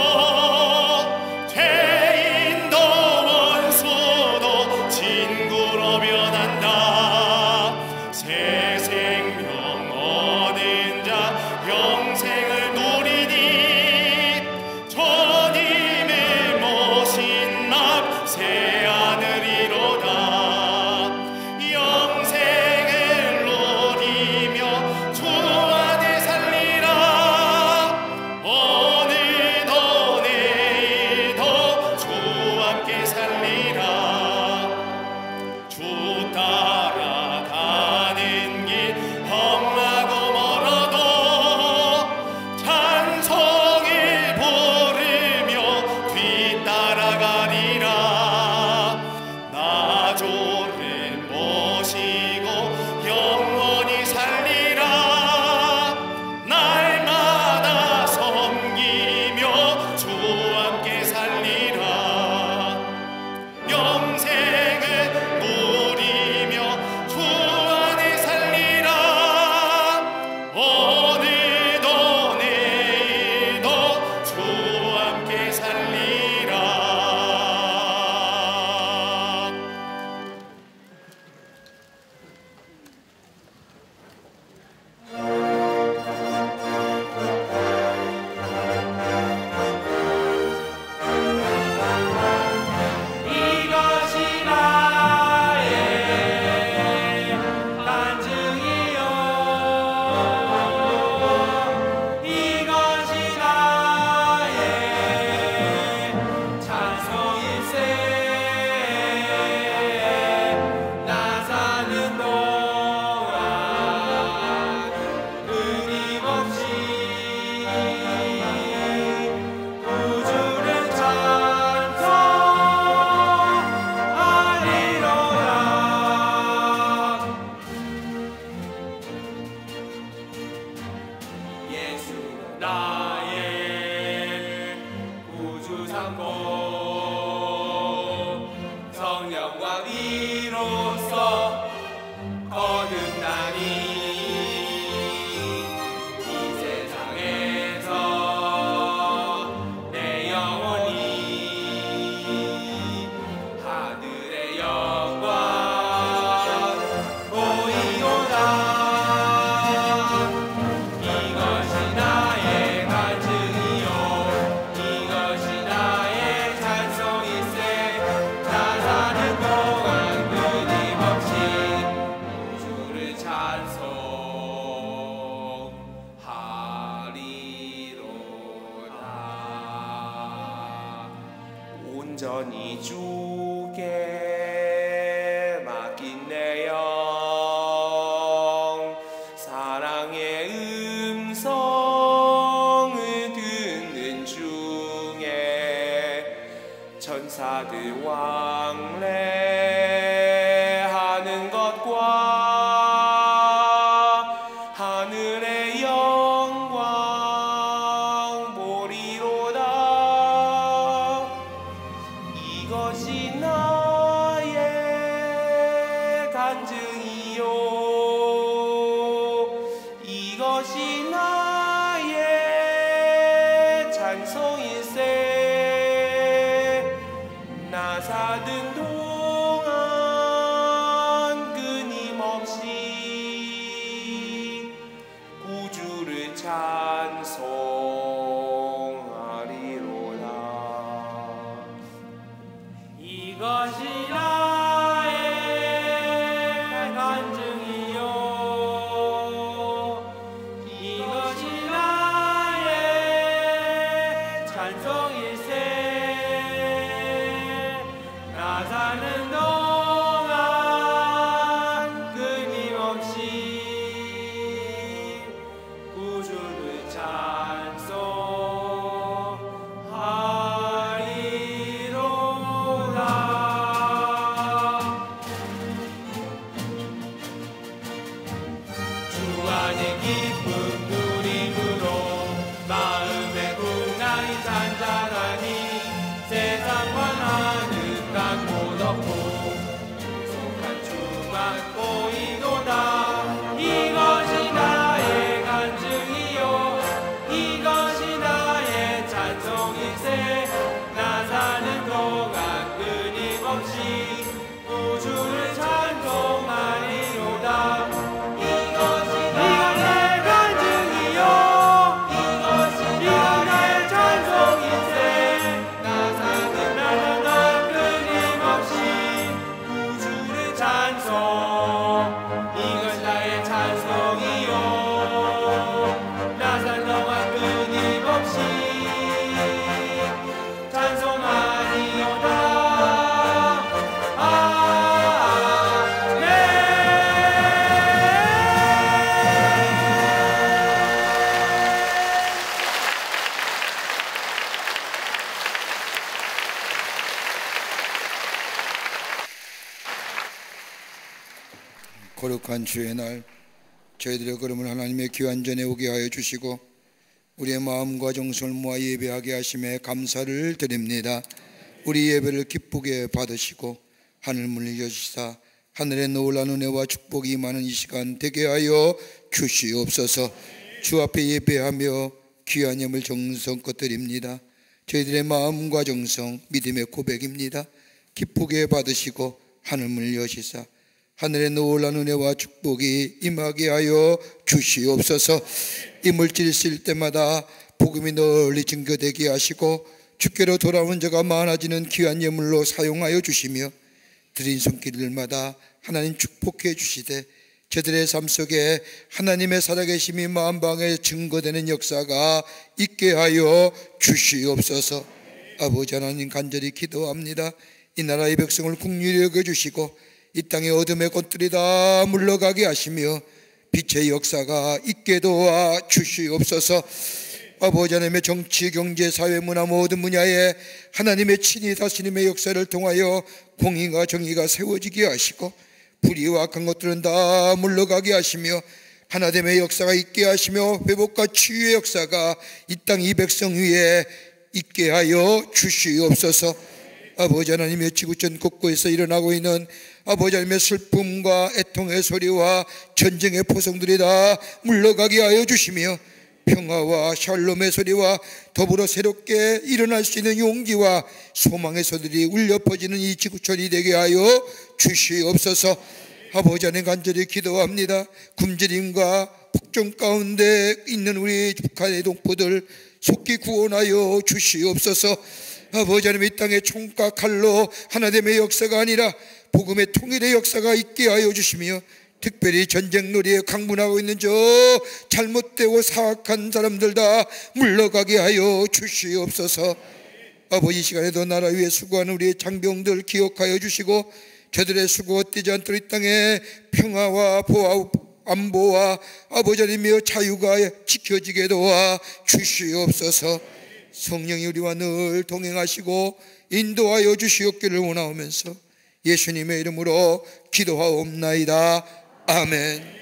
죄인도 원수도 친구로 변한다. 새 생명 얻은 자 영생을 누리니 주님의 모신 맘 새 하늘이로다. 영생을 누리며 주 안에 살리라. 온전히 주께 맡긴 내 영 사랑의 음성을 듣는 중에 천사들 왕래하는 것과 하늘의 영광 보리로다. 이것이 나의 간증이요 이것이 나의 찬송일세. 나 사는 동안 끊임없이 구주를 찬송하리로다. 이것이 나의 간증이요 이것이 나의 찬송일세. 나 사는 동안 끊임없이 구주를 찬송하리로다. 주 안에 기쁨 누림으로 마음의 풍랑이 잔잔하니 세상과 하늘 강고 덮고 속한 주만 보이도다. 이것이 나의 간증이요 이것이 나의 찬송일세. 나 사는 동안 끊임없이 구주를 찬송하리로다. 이것이 나의 간증이요 이것이 나의 찬송일세. 나 사는 동안 끊임없이 구주를 찬송. 이것이 나의 찬송이요 나 사는 동안 끊임없이 찬송하리로다. 아멘. 거룩한 주의 날 저희들의 걸음을 하나님의 귀한 전에 오게 하여 주시고 우리의 마음과 정성을 모아 예배하게 하심에 감사를 드립니다. 우리 예배를 기쁘게 받으시고 하늘 문을 여시사 하늘의 놀라운 은혜와 축복이 임하는 이 시간 되게 하여 주시옵소서. 주 앞에 예배하며 귀한 예물 정성껏 드립니다. 저희들의 마음과 정성 믿음의 고백입니다. 기쁘게 받으시고 하늘 문을 여시사 하늘의 놀라운 은혜와 축복이 임하게 하여 주시옵소서. 이 물질이 쓰일 때마다 복음이 널리 증거되게 하시고 주께로 돌아온 자가 많아지는 귀한 예물로 사용하여 주시며 드린 손길들마다 하나님 축복해 주시되 저들의 삶 속에 하나님의 살아계심이 만방에 증거되는 역사가 있게 하여 주시옵소서. 아버지 하나님 간절히 기도합니다. 이 나라의 백성을 긍휼히 여겨주시고 이 땅의 어둠의 꽃들이 다 물러가게 하시며 빛의 역사가 있게 도와 주시옵소서. 아버지 하나님의 정치, 경제, 사회, 문화 모든 분야에 하나님의 친히 다스림의 역사를 통하여 공의가 정의가 세워지게 하시고 불의와 악한 것들은 다 물러가게 하시며 하나됨의 역사가 있게 하시며 회복과 치유의 역사가 이 땅 이 백성 위에 있게 하여 주시옵소서. 아버지 하나님의 지구촌 곳곳에서 일어나고 있는 아버지 하나님의 슬픔과 애통의 소리와 전쟁의 포성들이 다 물러가게 하여 주시며 평화와 샬롬의 소리와 더불어 새롭게 일어날 수 있는 용기와 소망의 소리들이 울려 퍼지는 이 지구촌이 되게 하여 주시옵소서. 아버지 하나님 간절히 기도합니다. 굶주림과 폭정 가운데 있는 우리 북한의 동포들 속히 구원하여 주시옵소서. 아버지 하나님 이 땅의 총과 칼로 하나됨의 역사가 아니라 복음의 통일의 역사가 있게 하여 주시며 특별히 전쟁놀이에 강분하고 있는 저 잘못되고 사악한 사람들 다 물러가게 하여 주시옵소서. 아버지, 이 시간에도 나라 위에 수고하는 우리의 장병들 기억하여 주시고 저들의 수고 헛되지 않도록 이 땅에 평화와 보호와 안보와 아버지 하나님의 자유가 지켜지게 도와 주시옵소서. 성령이 우리와 늘 동행하시고 인도하여 주시옵기를 원하오면서 예수님의 이름으로 기도하옵나이다. 아멘.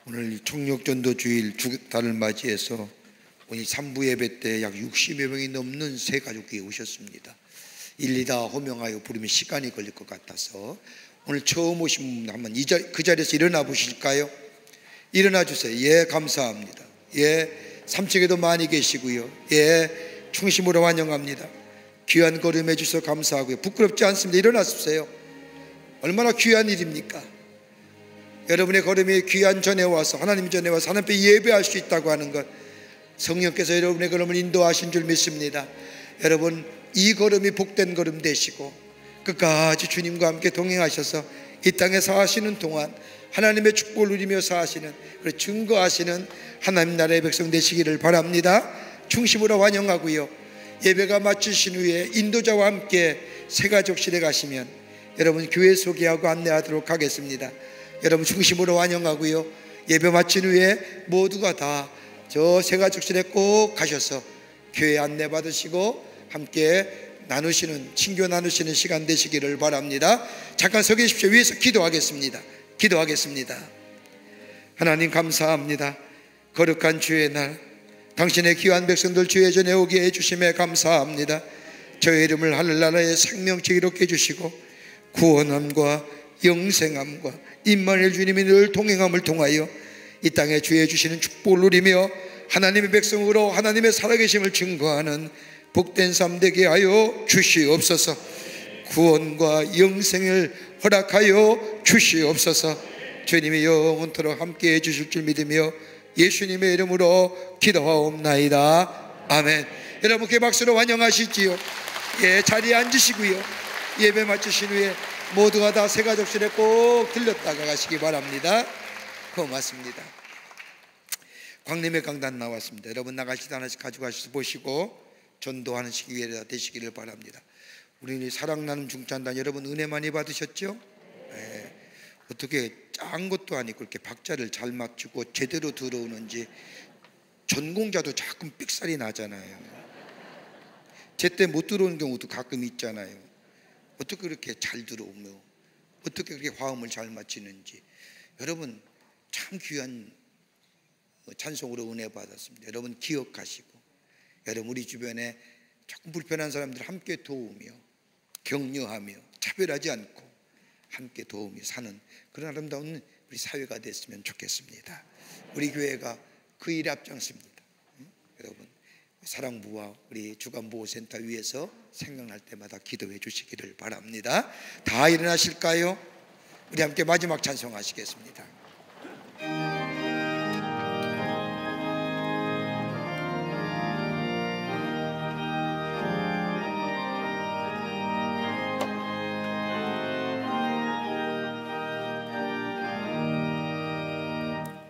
오늘 총력전도주일 주달을 맞이해서 오늘 3부 예배 때 약 60여 명이 넘는 새 가족이 오셨습니다. 일일이 다 호명하여 부르면 시간이 걸릴 것 같아서 오늘 처음 오신 분 한번 그 자리에서 일어나 보실까요? 일어나 주세요. 예, 감사합니다. 예, 3층에도 많이 계시고요. 예, 충심으로 환영합니다. 귀한 걸음 해주셔서 감사하고요. 부끄럽지 않습니다. 일어나십시오. 얼마나 귀한 일입니까? 여러분의 걸음이 귀한 전에 와서 하나님 전에 와서 하나님 앞에 예배할 수 있다고 하는 것, 성령께서 여러분의 걸음을 인도하신 줄 믿습니다. 여러분, 이 걸음이 복된 걸음 되시고 끝까지 주님과 함께 동행하셔서 이 땅에 사시는 동안 하나님의 축복을 누리며 사시는, 그리고 증거하시는 하나님 나라의 백성 되시기를 바랍니다. 중심으로 환영하고요. 예배가 마치신 후에 인도자와 함께 새가족실에 가시면 여러분 교회 소개하고 안내하도록 하겠습니다. 여러분 중심으로 환영하고요. 예배 마친 후에 모두가 다 저 새가족실에 꼭 가셔서 교회 안내 받으시고 함께 나누시는, 친교 나누시는 시간 되시기를 바랍니다. 잠깐 서 계십시오. 위에서 기도하겠습니다. 기도하겠습니다. 하나님 감사합니다. 거룩한 주의 날 당신의 귀한 백성들 주의 전에 오게 해주심에 감사합니다. 저의 이름을 하늘나라의 생명책 이롭게 해주시고 구원함과 영생함과 임마누엘 주님이 늘 동행함을 통하여 이 땅에 주의 주시는 축복을 누리며 하나님의 백성으로 하나님의 살아계심을 증거하는 복된 삶 되게 하여 주시옵소서. 구원과 영생을 허락하여 주시옵소서. 주님이 영원토록 함께해 주실 줄 믿으며 예수님의 이름으로 기도하옵나이다. 아멘. 여러분께 박수로 환영하시지요. 예, 자리에 앉으시고요. 예배 마치신 후에 모두가 다 새가족실에 꼭 들렸다가 가시기 바랍니다. 고맙습니다. 광림의 강단 나왔습니다. 여러분 나가실 때 하나씩 가져가셔서 보시고 전도하는 시기가 되시기를 바랍니다. 우리 사랑나눔 중찬단 여러분 은혜 많이 받으셨죠? 네. 어떻게 짠 것도 아니고 이렇게 박자를 잘 맞추고 제대로 들어오는지 전공자도 자꾸 삑살이 나잖아요. 제때 못 들어오는 경우도 가끔 있잖아요. 어떻게 그렇게 잘 들어오며 어떻게 그렇게 화음을 잘 맞추는지 여러분 참 귀한 찬송으로 은혜 받았습니다. 여러분 기억하시고 여러분 우리 주변에 조금 불편한 사람들 함께 도우며 격려하며 차별하지 않고 함께 도우며 사는 그런 아름다운 우리 사회가 됐으면 좋겠습니다. 우리 교회가 그 일에 앞장섭니다. 여러분 사랑부와 우리 주간보호센터 위에서 생각날 때마다 기도해 주시기를 바랍니다. 다 일어나실까요? 우리 함께 마지막 찬송하시겠습니다.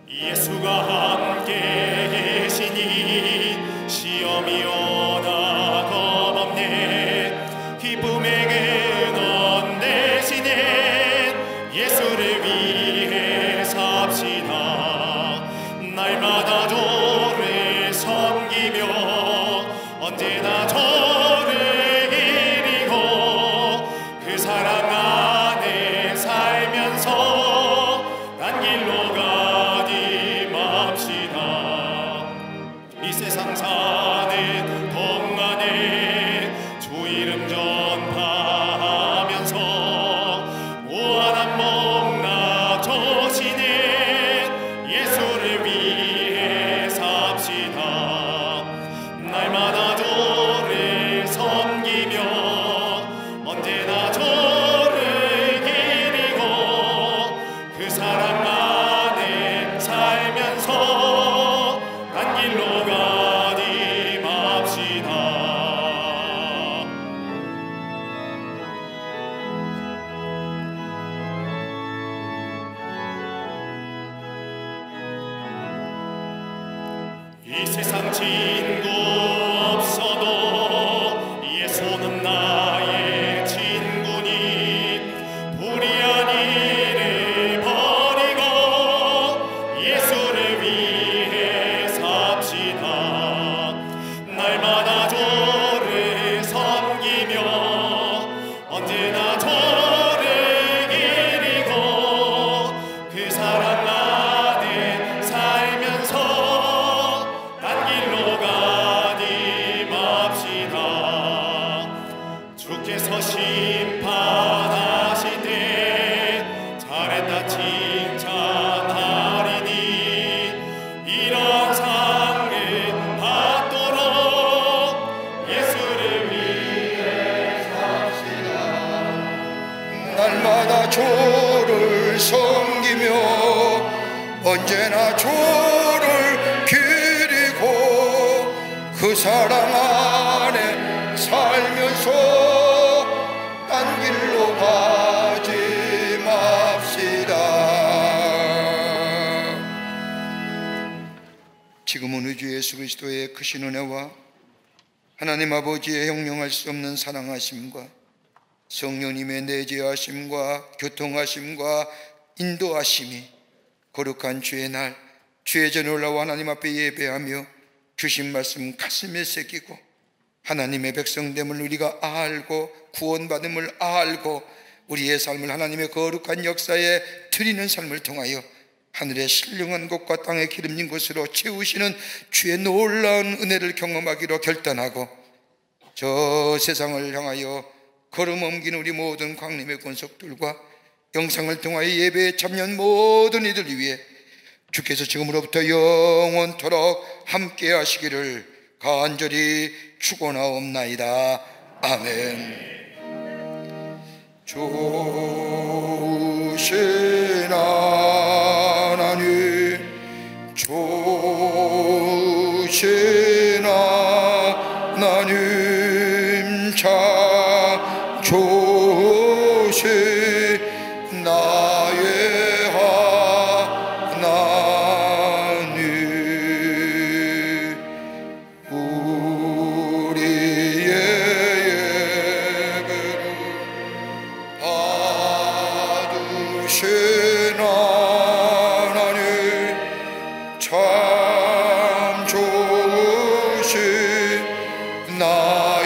예수가 함께 계시니 시험이 오나 겁없네. 기쁨의 근원 되시네. 예수를 위해 삽시다. 날마다 저를 섬기며 언제나 저를 기리고 그 사랑 안에 살면서 난 길로 가니 맙시다. 사는 동안에 주 이름 전파하면서 무한한 목나 조시는 예수를 위해 삽시다. 날마다 주를 섬기며 언제나 주를 기리고 그 사랑 안에 살면서 딴 길로 가지 맙시다. 이 세상 친구 없어도 예수는 나의 친구니 불의한 일을 버리고 예수를 위해 삽시다. 날마다 주를 섬기며 언제나 주를 기리고 그 사랑 안에 살면서 딴 길로 가지 맙시다. 주께서 심판하실 때 잘했다 칭찬하리니 이런 상을 받도록 예수를 위해 날마다 주를 섬기며 언제나 주를 기리고 그 사랑 안에 살면서 딴 길로 가지 맙시다. 지금은 우리 주 예수 그리스도의 크신 은혜와 하나님 아버지의 형용할 수 없는 사랑하심과 성령님의 내재하심과 교통하심과 인도하심이 거룩한 주의 날 주의 전에 올라와 하나님 앞에 예배하며 주신 말씀 가슴에 새기고 하나님의 백성됨을 우리가 알고 구원받음을 알고 우리의 삶을 하나님의 거룩한 역사에 드리는 삶을 통하여 하늘의 신령한 곳과 땅의 기름진 곳으로 채우시는 주의 놀라운 은혜를 경험하기로 결단하고 저 세상을 향하여 걸음 옮긴 우리 모든 광림의 권속들과 영상을 통하여 예배에 참여한 모든 이들을 위해 주께서 지금으로부터 영원토록 함께 하시기를 간절히 축원하옵나이다. 아멘. 좋으신 하나님, 좋으신 하나님, 참 좋으신 나의 하나님, 우리의 예배를 받으신 하나님, 참 좋으신 나의